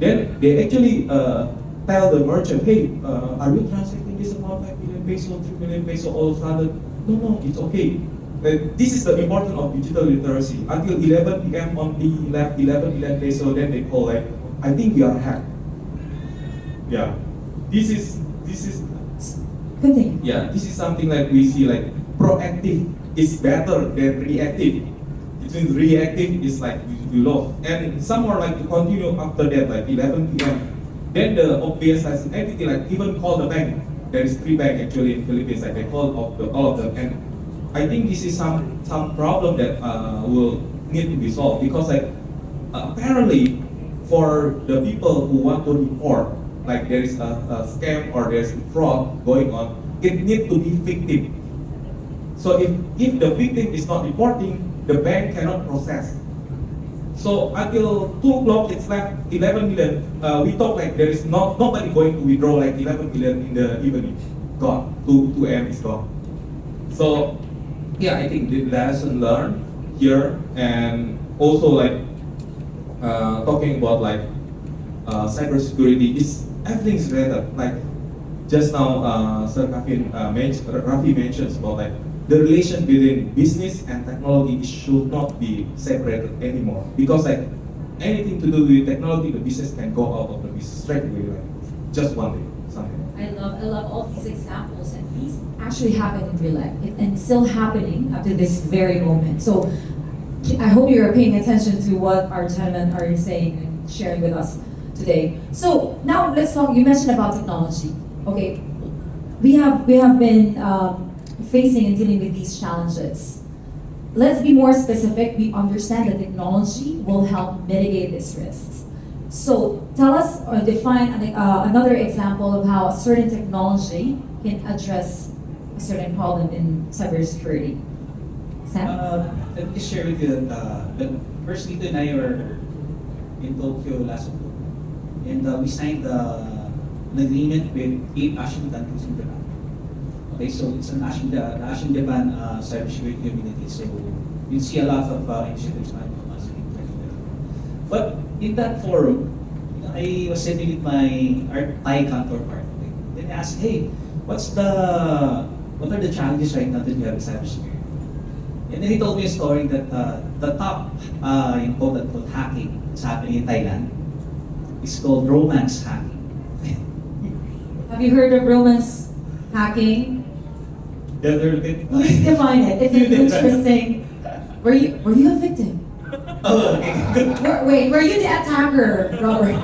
[SPEAKER 9] Then they actually tell the merchant, hey, are you transacting this amount 5 million peso, 3 million peso? All of a sudden, no, it's okay. This is the importance of digital literacy. Until 11 p.m. on the left, 11 million peso, then they call like, I think we are hacked. Yeah, this is
[SPEAKER 5] Continue.
[SPEAKER 9] yeah, this is something like we see like proactive is better than reactive. It means reactive is like you lost. And some more like to continue after that, like 11 p.m. Then the obvious has entity like even call the bank. There is 3 banks actually in Philippines, like they call all of them. And I think this is some problem that will need to be solved because like apparently for the people who want to report, like there is a scam or there's fraud going on, it needs to be victim. So if the victim is not reporting, the bank cannot process. So until 2 o'clock, it's left 11 million. We thought like there is nobody going to withdraw like 11 million in the evening. Gone. 2 a.m. is gone. So yeah, I think the lesson learned here, and also like talking about like cybersecurity is everything is related. Like just now, Sir Rafi mentions about like the relation between business and technology should not be separated anymore because like anything to do with technology, the business can go out of the business straight away, like just one day, something.
[SPEAKER 5] I love all these examples, and these actually happen in real life, and still happening up to this very moment. So I hope you're paying attention to what our gentlemen are saying and sharing with us today. So now let's talk. You mentioned about technology. Okay, we have been facing and dealing with these challenges. Let's be more specific. We understand that technology will help mitigate these risks. So tell us or define another example of how a certain technology can address a certain problem in cybersecurity. Sam?
[SPEAKER 6] Let me share with you that first Lito and I were in Tokyo last October, and we signed an agreement with 8 Asian countries in Japan. Okay, so it's an Asian Japan cybersecurity community. So you see a lot of initiatives coming from us. But in that forum, I was sitting with our Thai counterpart. Okay? Then I asked, hey, what are the challenges right now that we have in cybersecurity? And then he told me a story that the top, quote-unquote hacking that's happening in Thailand is called romance hacking.
[SPEAKER 5] Have you heard of romance hacking?
[SPEAKER 6] Yeah, they're a bit.
[SPEAKER 5] Please define it. It's interesting. Were you a victim?
[SPEAKER 6] Oh, okay.
[SPEAKER 5] Wait, were you the attacker, Robert?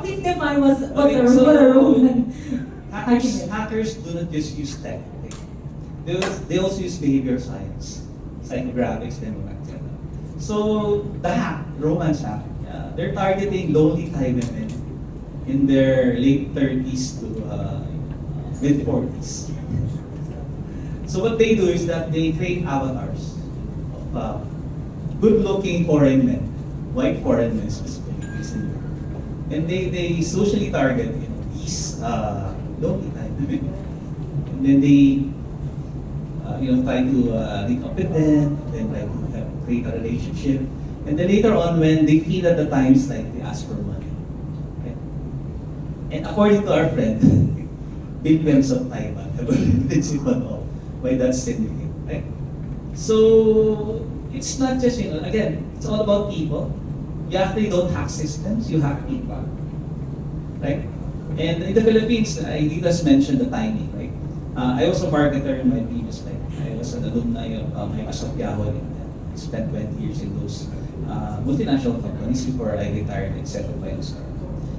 [SPEAKER 5] Please define what
[SPEAKER 6] Okay,
[SPEAKER 5] a
[SPEAKER 6] so
[SPEAKER 5] romance hacking is.
[SPEAKER 6] hackers do not just use tech. Okay? They also use behavior science, psychographics, demographics, etc. So the romance hack, they're targeting lonely Thai women in their late 30s to mid 40s. So what they do is that they create avatars of good-looking foreign men, white foreign men specifically, and they socially target these lonely Thai women, and then they try to link up with them, then try to create a relationship, and then later on when they feel at the times like they ask for money. Okay? And according to our friend, big films of Taiwan have been sipan off by that syndicate. Right? So it's not just again, it's all about people. You actually don't hack systems, you hack people. Right? And in the Philippines, I just mentioned the timing, right? I was a marketer in my previous life. I was an alumni of Microsoft Yahoo and spent 20 years in those multinational companies before I retired and settled by those.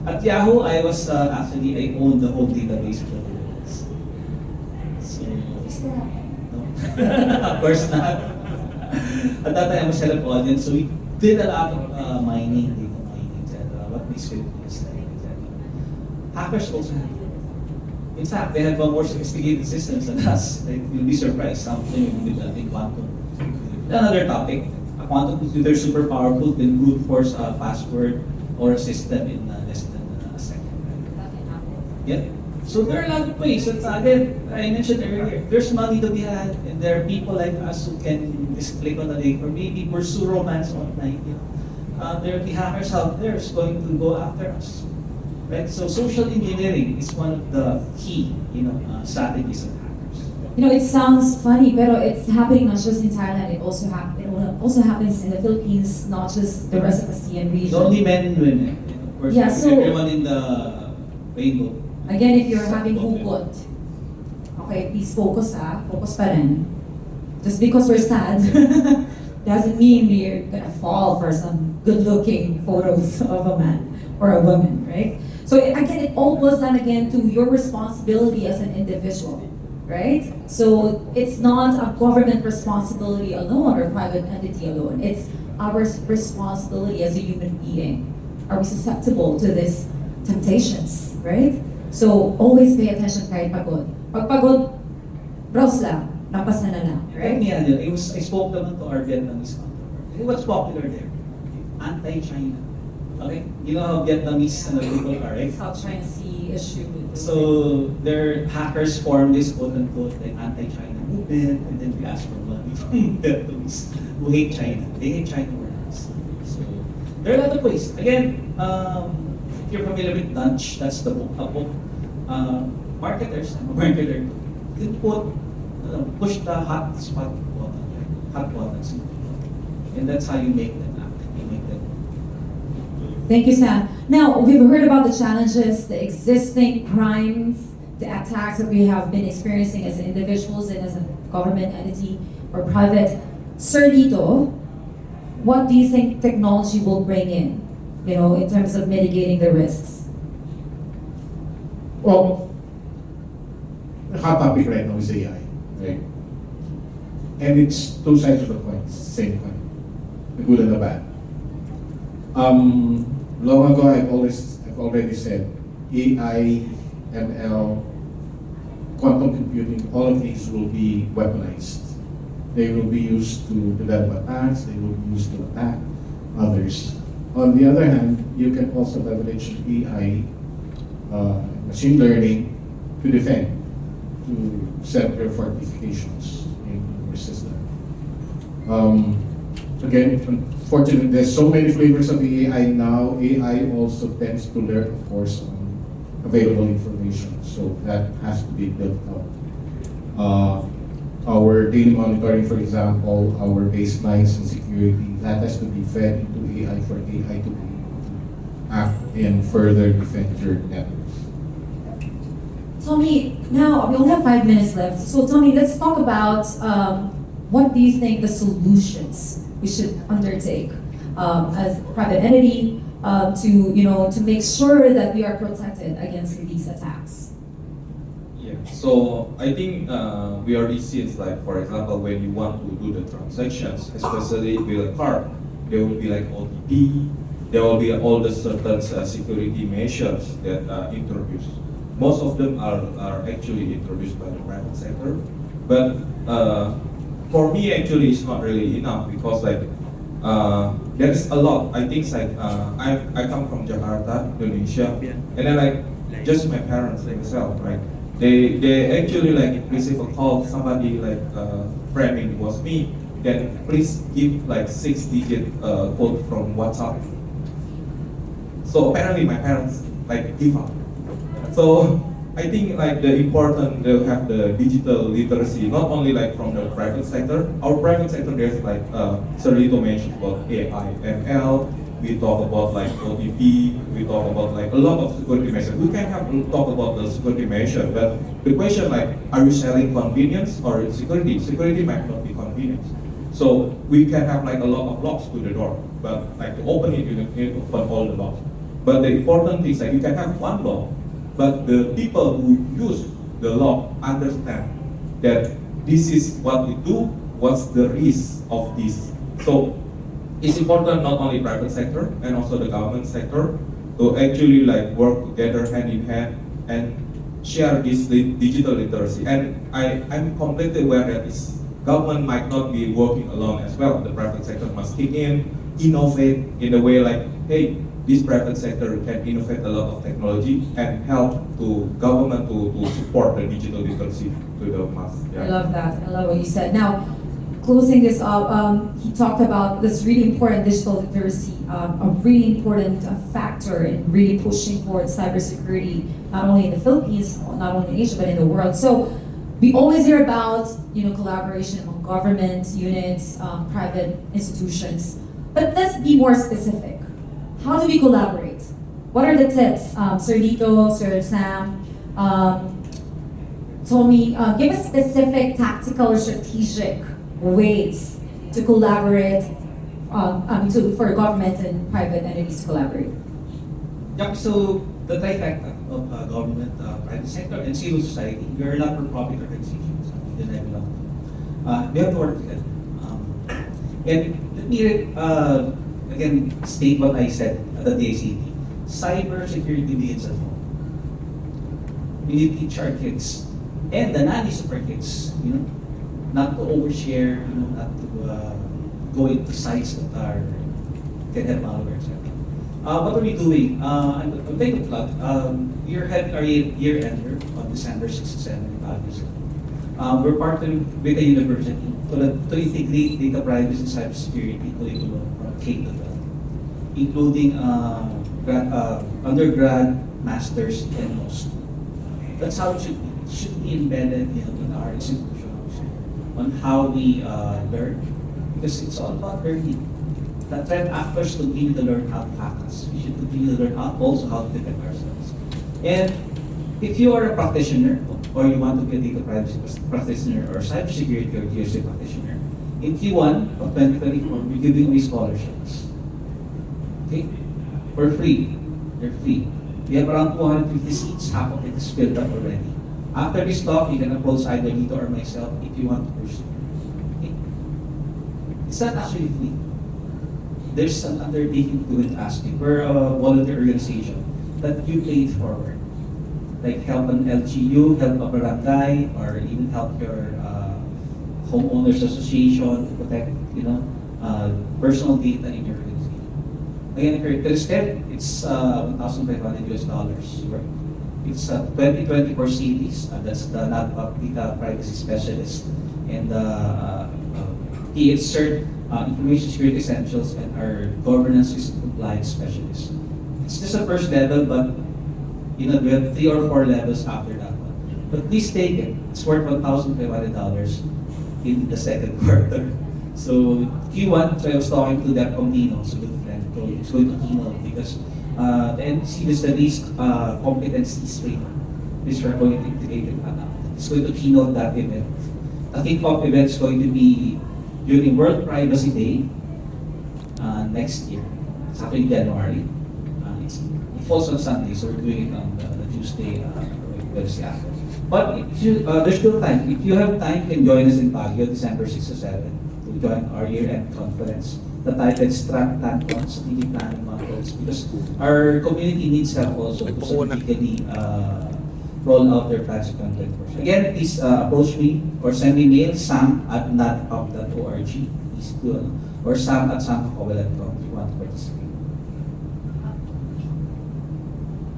[SPEAKER 6] At Yahoo, I was I owned the whole database of the Philippines. So, no. Of course not. At that time, I was head of audience, so we did a lot of mining, data mining, etc. What these Philippines like, etc. Hackers also have. In fact, they have more sophisticated systems than us. Like, you'll be surprised. Something with quantum. Another topic. A quantum computer is super powerful, can brute force a password or a system in less than a second. Yeah. So there are a lot of ways. And again, I mentioned earlier, there's money to be had, and there are people like us who can just click on a link or maybe pursue romance online. there will be hackers out there who's going to go after us. Right? So social engineering is one of the key, strategies of hackers.
[SPEAKER 5] It sounds funny, but it's happening not just in Thailand. It also happens in the Philippines, not just the rest of the ASEAN region.
[SPEAKER 6] Not only men and women, of course,
[SPEAKER 5] Yeah, so-
[SPEAKER 6] everyone in the rainbow.
[SPEAKER 5] Again, if you're having hugot, okay, please focus focus pa rin. Just because we're sad doesn't mean we're gonna fall for some good-looking photos of a man or a woman, right? So again, it all boils down again to your responsibility as an individual, right? So it's not a government responsibility alone or private entity alone. It's our responsibility as a human being. Are we susceptible to these temptations, right? So always pay attention kahit pagod. Pag pagod, browse lang, lampasan na lang,
[SPEAKER 6] Right?
[SPEAKER 5] right?
[SPEAKER 6] Yeah, I spoke naman to our Vietnamese counterpart. What's popular there? Anti-China. Okay? You know how Vietnamese people are, right?
[SPEAKER 5] South China Sea issue.
[SPEAKER 6] So their hackers form this quote-unquote like anti-China movement, and then we ask for money from Vietnamese who hate China. They hate China workers. So there are a lot of ways. Again, if you're familiar with Nudge, that's the book. A book. Marketers, I'm a marketer, can push the hot spot button, right? Hot buttons, and that's how you make them act. You make them.
[SPEAKER 5] Thank you, Sam. Now, we've heard about the challenges, the existing crimes, the attacks that we have been experiencing as individuals and as a government entity or private. Sir Lito, what do you think technology will bring in terms of mitigating the risks?
[SPEAKER 7] Well, the hot topic right now is AI, right? And it's two sides of the coin, same coin, the good and the bad. Long ago, I've already said AI, ML, quantum computing, all of these will be weaponized. They will be used to develop attacks, they will be used to attack others. On the other hand, you can also leverage AI, machine learning, to defend, to set your fortifications in your system. Again, unfortunately, there's so many flavors of AI now. AI also tends to learn, of course, on available information. So that has to be built up. Our daily monitoring, for example, our baselines and security, that has to be fed into AI for AI to be able to act and further defend your networks.
[SPEAKER 5] Tommy, now we only have 5 minutes left. So Tommy, let's talk about what do you think the solutions we should undertake as a private entity to make sure that we are protected against these attacks.
[SPEAKER 9] Yeah. So I think we already see it's like, for example, when you want to do the transactions, especially with a card, there will be like OTP, there will be all the certain security measures that are introduced. Most of them are actually introduced by the private sector, but for me actually it's not really enough because like there is a lot. I think like I come from Jakarta, Indonesia, and then like just my parents themselves, right? They actually like receive a call, somebody like framing was me, then please give like 6-digit code from WhatsApp. So apparently my parents like give up. So I think like the important to have the digital literacy, not only like from the private sector. Our private sector there's like Sir Lito mentioned about AI, ML. We talk about like OTP. We talk about like a lot of security measures. We can have talk about the security measure, but the question like, are you selling convenience or security? Security might not be convenience. So we can have like a lot of locks to the door, but like to open it, you need to open all the locks. But the important thing is like you can have one lock, but the people who use the lock understand that this is what we do, what's the risk of this. So it's important not only private sector and also the government sector to actually like work together hand in hand and share this digital literacy. And I'm completely aware that this government might not be working alone as well. The private sector must kick in, innovate in a way like, hey, this private sector can innovate a lot of technology and help to government to support the digital literacy to the mass.
[SPEAKER 5] I love that. I love what you said. Now, closing this up, he talked about this really important digital literacy, a really important factor in really pushing forward cybersecurity, not only in the Philippines, not only in Asia, but in the world. So we always hear about collaboration among government units, private institutions. But let's be more specific. How do we collaborate? What are the tips? Sir Lito, Sir Sam, Tommy, give us specific tactical or strategic ways to collaborate, for government and private entities to collaborate.
[SPEAKER 6] Yeah, so the trifecta of government, private sector, and civil society, we are not-for-profit organizations. Then I belong to. We have to work together. And let me again state what I said at the DACT. Cybersecurity begins at home. We need to teach our kids and the nannies of our kids, not to overshare, not to go into sites that can have malware, etc. What are we doing? I'm taking a plug. We are having our year end here on December 6 and 7 in Baguio. We're partnering with a university to integrate data privacy and cybersecurity curriculum from K to 12, including undergrad, masters, and law school. That's how it should be. It should be embedded in our institutions on how we learn, because it's all about learning. The threat actors continue to learn how to hack us. We should continue to learn also how to defend ourselves. And if you are a practitioner, or you want to be a data privacy practitioner, or cybersecurity or GSA practitioner, in Q1 of 2024, we're giving away scholarships. Okay? For free. They're free. We have around 250 seats, half of it is filled up already. After this talk, you can approach either Lito or myself if you want to pursue. Okay? It's not actually free. There's an undertaking to it asking. We're a volunteer organization that you pay it forward. Like help an LGU, help a barangay, or even help your homeowners association to protect, personal data in your organization. Again, if you're interested, it's $1,500 US. It's 2024 series. That's the NADPAC Data Privacy Specialist and PH Cert Information Security Essentials and our Governance Risk and Compliance Specialist. It's just a first level, but we have 3 or 4 levels after that one. But please take it. It's worth $1,500 in the second quarter. So Q1, so I was talking to that Comtino, so good friend, so it's going to keynote because the NC studies competencies training, which we're going to integrate it. It's going to keynote that event. The kickoff event is going to be during World Privacy Day next year. It's happening in January. It falls on Sunday, so we're doing it on the Tuesday, Wednesday after. But there's still time. If you have time, you can join us in Baguio, December 6 to 7, to join our year-end conference. The title is Track Tanton, Strategic Planning Models, because our community needs help also to strategically roll out their plans of content. Again, please approach me or send me mail, sam@natpop.org, please do, or sam@samkakowal.com if you want to participate.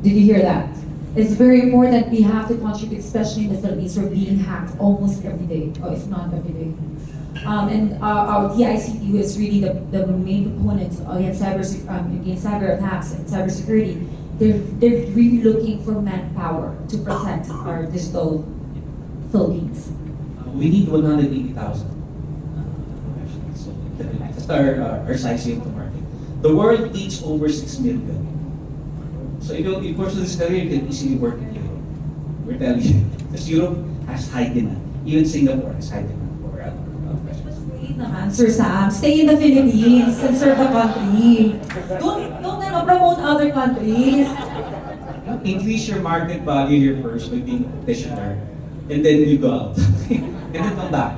[SPEAKER 5] Did you hear that? It's very important we have to contribute, especially in the Philippines. We're being hacked almost every day, or if not every day. And our DICT, who is really the main component against cyber attacks and cybersecurity, they're really looking for manpower to protect our digital Philippines.
[SPEAKER 6] We need 180,000. So that's our size here to market. The world needs over 6 million. So if you pursue this career, you can easily work in Europe. We're telling you. Because Europe has high demand. Even Singapore has high demand for
[SPEAKER 5] Wait naman, Sir Sam. Stay in the Philippines and serve the country. Don't promote other countries.
[SPEAKER 6] Increase your market value here first by being a practitioner. And then you go out. And then come back.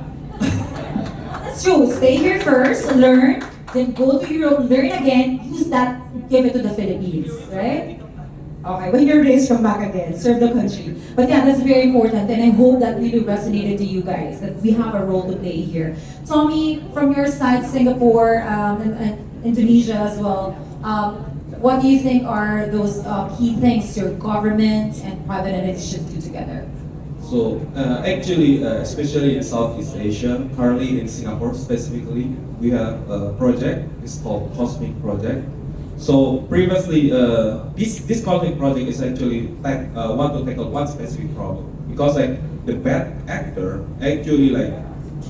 [SPEAKER 5] That's true. Stay here first, learn, then go to Europe, learn again, use that, give it to the Philippines, right? Okay, when you're raised, come back again, serve the country. But yeah, that's very important, and I hope that really resonated to you guys, that we have a role to play here. Tommy, from your side, Singapore, and Indonesia as well, what do you think are those key things your government and private entities should do together?
[SPEAKER 9] So actually, especially in Southeast Asia, currently in Singapore specifically, we have a project. It's called Cosmic Project. So previously, this Cosmic Project is actually want to tackle one specific problem because like the bad actor actually like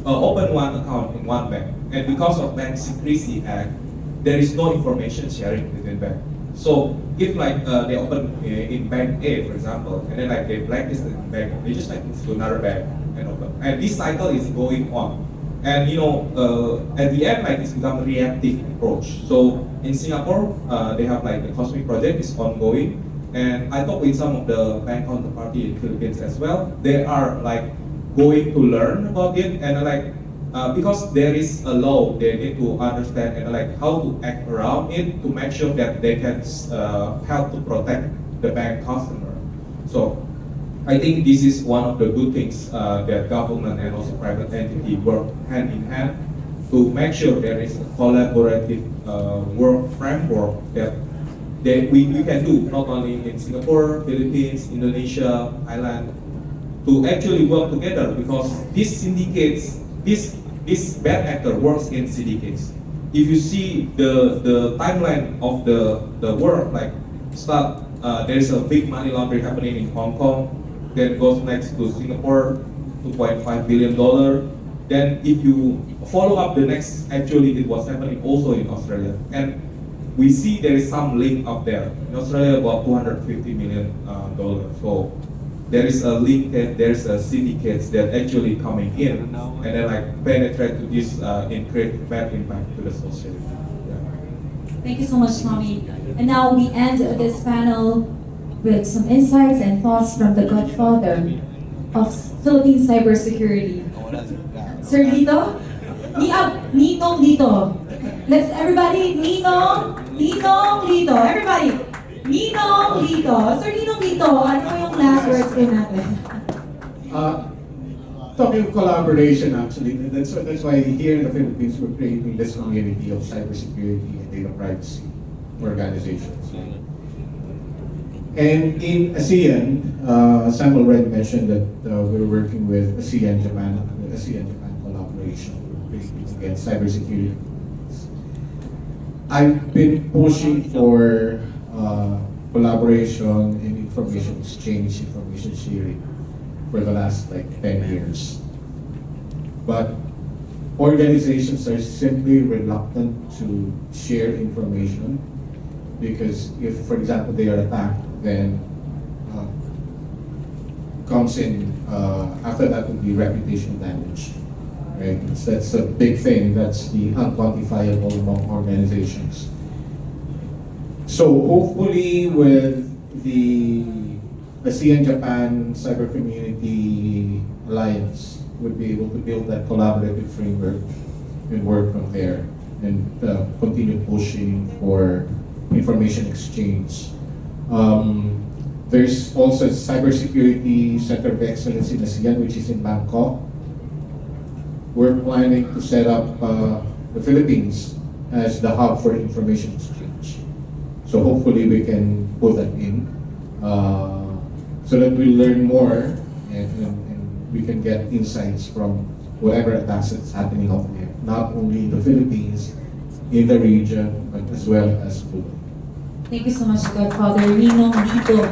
[SPEAKER 9] open one account in one bank, and because of Bank Secrecy Act, there is no information sharing between bank. So if like they open in bank A, for example, and then like they blacklisted in bank, they just like move to another bank and open. And this cycle is going on. And you know, at the end, like it's become a reactive approach. So in Singapore, they have like the Cosmic Project is ongoing, and I talked with some of the bank counterparty in Philippines as well. They are like going to learn about it, and like because there is a law, they need to understand and like how to act around it to make sure that they can help to protect the bank customer. So I think this is one of the good things that government and also private entity work hand in hand to make sure there is a collaborative work framework that we can do not only in Singapore, Philippines, Indonesia, Thailand, to actually work together because these syndicates, this bad actor works in syndicates. If you see the timeline of the work, like start there's a big money laundering happening in Hong Kong, then goes next to Singapore, $2.5 billion. Then if you follow up the next, actually it was happening also in Australia. And we see there is some link up there. In Australia, about $250 million. So there is a link that there's a syndicates that actually coming in and then like penetrate to this and create bad impact to the society. Yeah.
[SPEAKER 5] Thank you so much, Tommy. And now we end this panel with some insights and thoughts from the godfather of Philippine cybersecurity. Sir Lito? Ninong Lito. Let's everybody, Ninong Lito. Everybody, Ninong Lito. Sir Ninong Lito, ano yung last words ko natin?
[SPEAKER 7] Talking of collaboration, actually, that's why here in the Philippines we're creating this community of cybersecurity and data privacy organizations. And in ASEAN, Sam already mentioned that we're working with ASEAN Japan, the ASEAN Japan collaboration. We're creating against cybersecurity. I've been pushing for collaboration and information exchange, information sharing for the last like 10 years. But organizations are simply reluctant to share information because if, for example, they are attacked, then comes in, after that would be reputational damage. Right? That's a big thing. That's the unquantifiable among organizations. So hopefully with the ASEAN-Japan Cyber Community Alliance would be able to build that collaborative framework and work from there and continue pushing for information exchange. There's also a Cybersecurity Center of Excellence in ASEAN, which is in Bangkok. We're planning to set up the Philippines as the hub for information exchange. So hopefully we can put that in so that we learn more and we can get insights from whatever attacks that's happening out there, not only in the Philippines, in the region, but as well as globally.
[SPEAKER 5] Thank you so much, Godfather Ninong Lito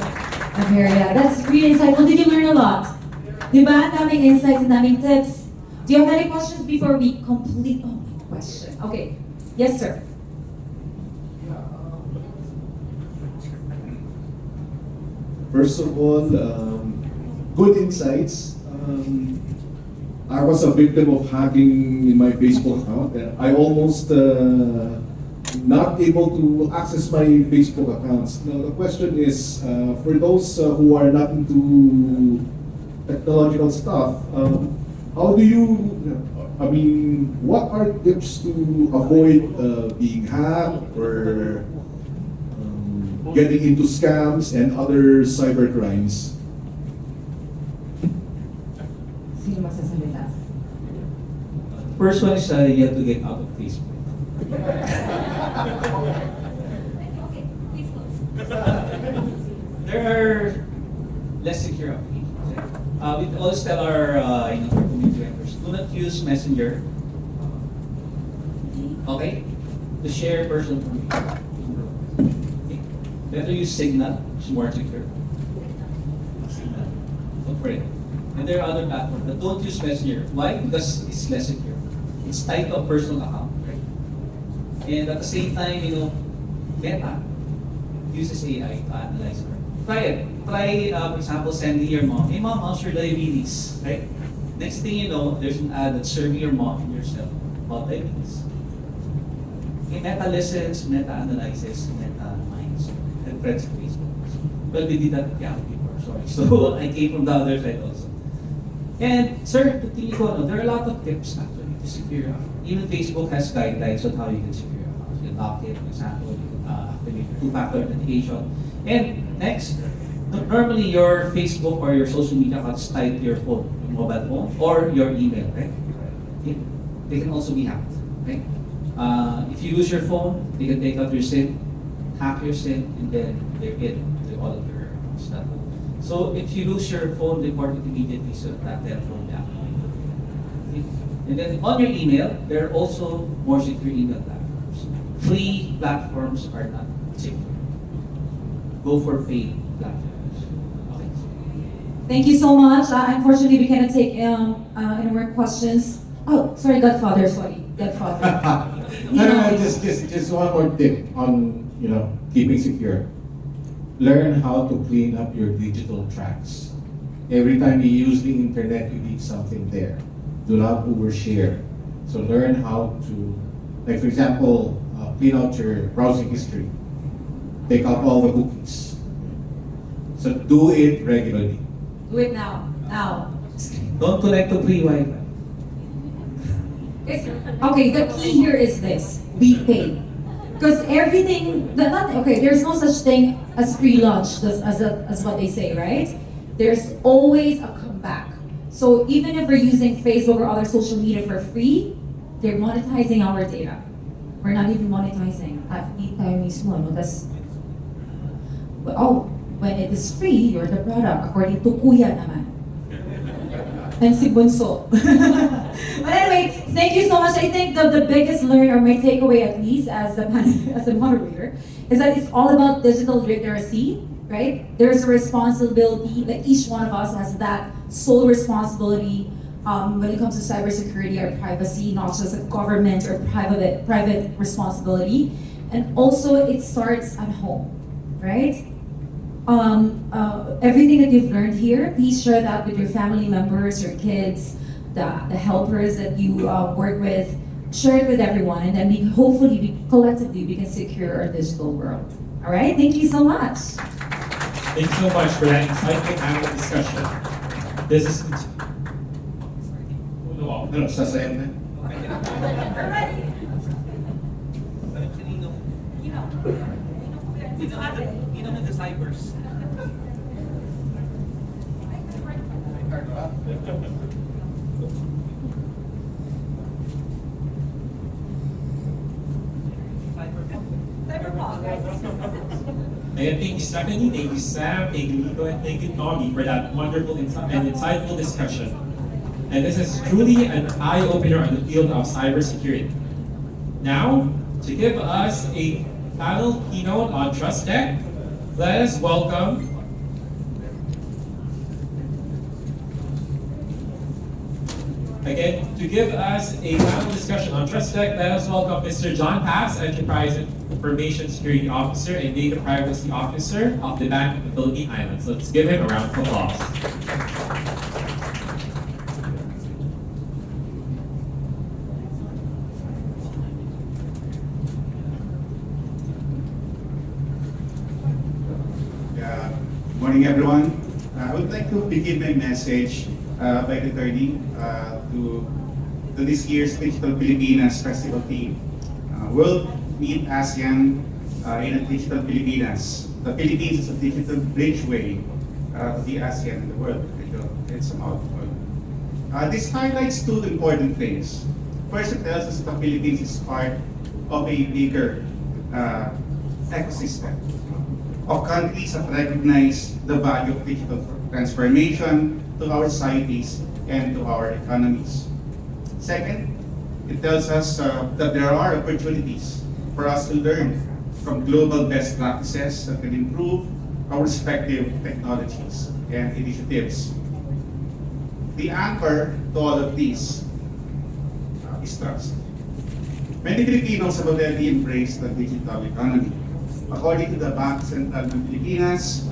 [SPEAKER 5] Averia. That's really insightful. Did you learn a lot? Diba? Daming insights and daming tips. Do you have any questions before we complete? Oh, my question. Okay. Yes, sir.
[SPEAKER 10] First of all, good insights. I was a victim of hacking in my Facebook account. And I almost not able to access my Facebook accounts. Now the question is, for those who are not into technological stuff, how do you, I mean, what are tips to avoid being hacked or getting into scams and other cyber crimes?
[SPEAKER 5] Sino magsasalita?
[SPEAKER 6] First one is you have to get out of Facebook.
[SPEAKER 3] Okay, please close.
[SPEAKER 6] There are less secure applications. We always tell our our community members, do not use Messenger. Okay? To share personal information. Okay? Better use Signal, it's more secure. Signal. Look for it. And there are other platforms that don't use Messenger. Why? Because it's less secure. It's tied to a personal account. Right? And at the same time, Meta uses AI to analyze her. Try it. Try, for example, sending your mom, hey mom, how's your diabetes? Right? Next thing you know, there's an ad that's serving your mom and yourself about diabetes. Okay, Meta listens, Meta analyzes, Meta minds, and friends on Facebook. Well, we did that at Yahoo before, sorry. So I came from the other side also. And sir, to think there are a lot of tips actually to secure. Even Facebook has guidelines on how you can secure accounts. You can lock it, for example, you can activate two-factor authentication. And next, normally your Facebook or your social media accounts tied to your phone, your mobile phone, or your email, right? Okay. They can also be hacked, right? If you use your phone, they can take out your SIM, hack your SIM, and then they're in to all of your stuff. So if you lose your phone, report it immediately so that their phone back. Okay. And then on your email, there are also more secure email platforms. Free platforms are not secure. Go for paid platforms. Okay.
[SPEAKER 5] Thank you so much. Unfortunately, we cannot take any more questions. Oh, sorry, Godfather.
[SPEAKER 7] No, just one more tip on keeping secure. Learn how to clean up your digital tracks. Every time you use the internet, you leave something there. Do not overshare. So learn how to, like for example, clean out your browsing history. Take out all the cookies. So do it regularly.
[SPEAKER 5] Do it now. Now.
[SPEAKER 6] Don't connect to free Wi-Fi.
[SPEAKER 5] Okay, the key here is this. Be paid. Because everything, there's no such thing as free lunch, as what they say, right? There's always a comeback. So even if we're using Facebook or other social media for free, they're monetizing our data. We're not even monetizing. Di tayo mismo, no? When it is free, you're the product, according to Kuya naman. And si Bunso. But anyway, thank you so much. I think the biggest learn, or my takeaway at least as a moderator, is that it's all about digital literacy, right? There's a responsibility that each one of us has that sole responsibility when it comes to cybersecurity or privacy, not just a government or private responsibility. And also it starts at home, right? Everything that you've learned here, please share that with your family members, your kids, the helpers that you work with. Share it with everyone, and then collectively we can secure our digital world. All right, thank you so much.
[SPEAKER 1] Thank you so much for that insightful panel discussion. This is
[SPEAKER 7] Sasayan na.
[SPEAKER 6] You know the cybers.
[SPEAKER 1] Thank you, Stephanie. Thank you, Sam. Thank you, Nico, and thank you, Tommy, for that wonderful and insightful discussion. And this is truly an eye-opener on the field of cybersecurity. Now, to give us a panel keynote on TrustTech, let us welcome to give us a panel discussion on TrustTech, let us welcome Mr. John Pass, Enterprise Information Security Officer and Data Privacy Officer of the Bank of the Philippine Islands. Let's give him a round of applause.
[SPEAKER 11] Good morning, everyone. I would like to begin my message by returning to this year's Digital Pilipinas Festival theme. World Meet ASEAN in a Digital Pilipinas. The Philippines is a digital bridgeway to the ASEAN and the world. It's a mouthful. This highlights two important things. First, it tells us that the Philippines is part of a bigger ecosystem of countries that recognize the value of digital transformation, to our societies and to our economies. Second, it tells us that there are opportunities for us to learn from global best practices that can improve our respective technologies and initiatives. The anchor to all of these is trust. Many Filipinos have already embraced the digital economy. According to the Bank Sentral ng Pilipinas,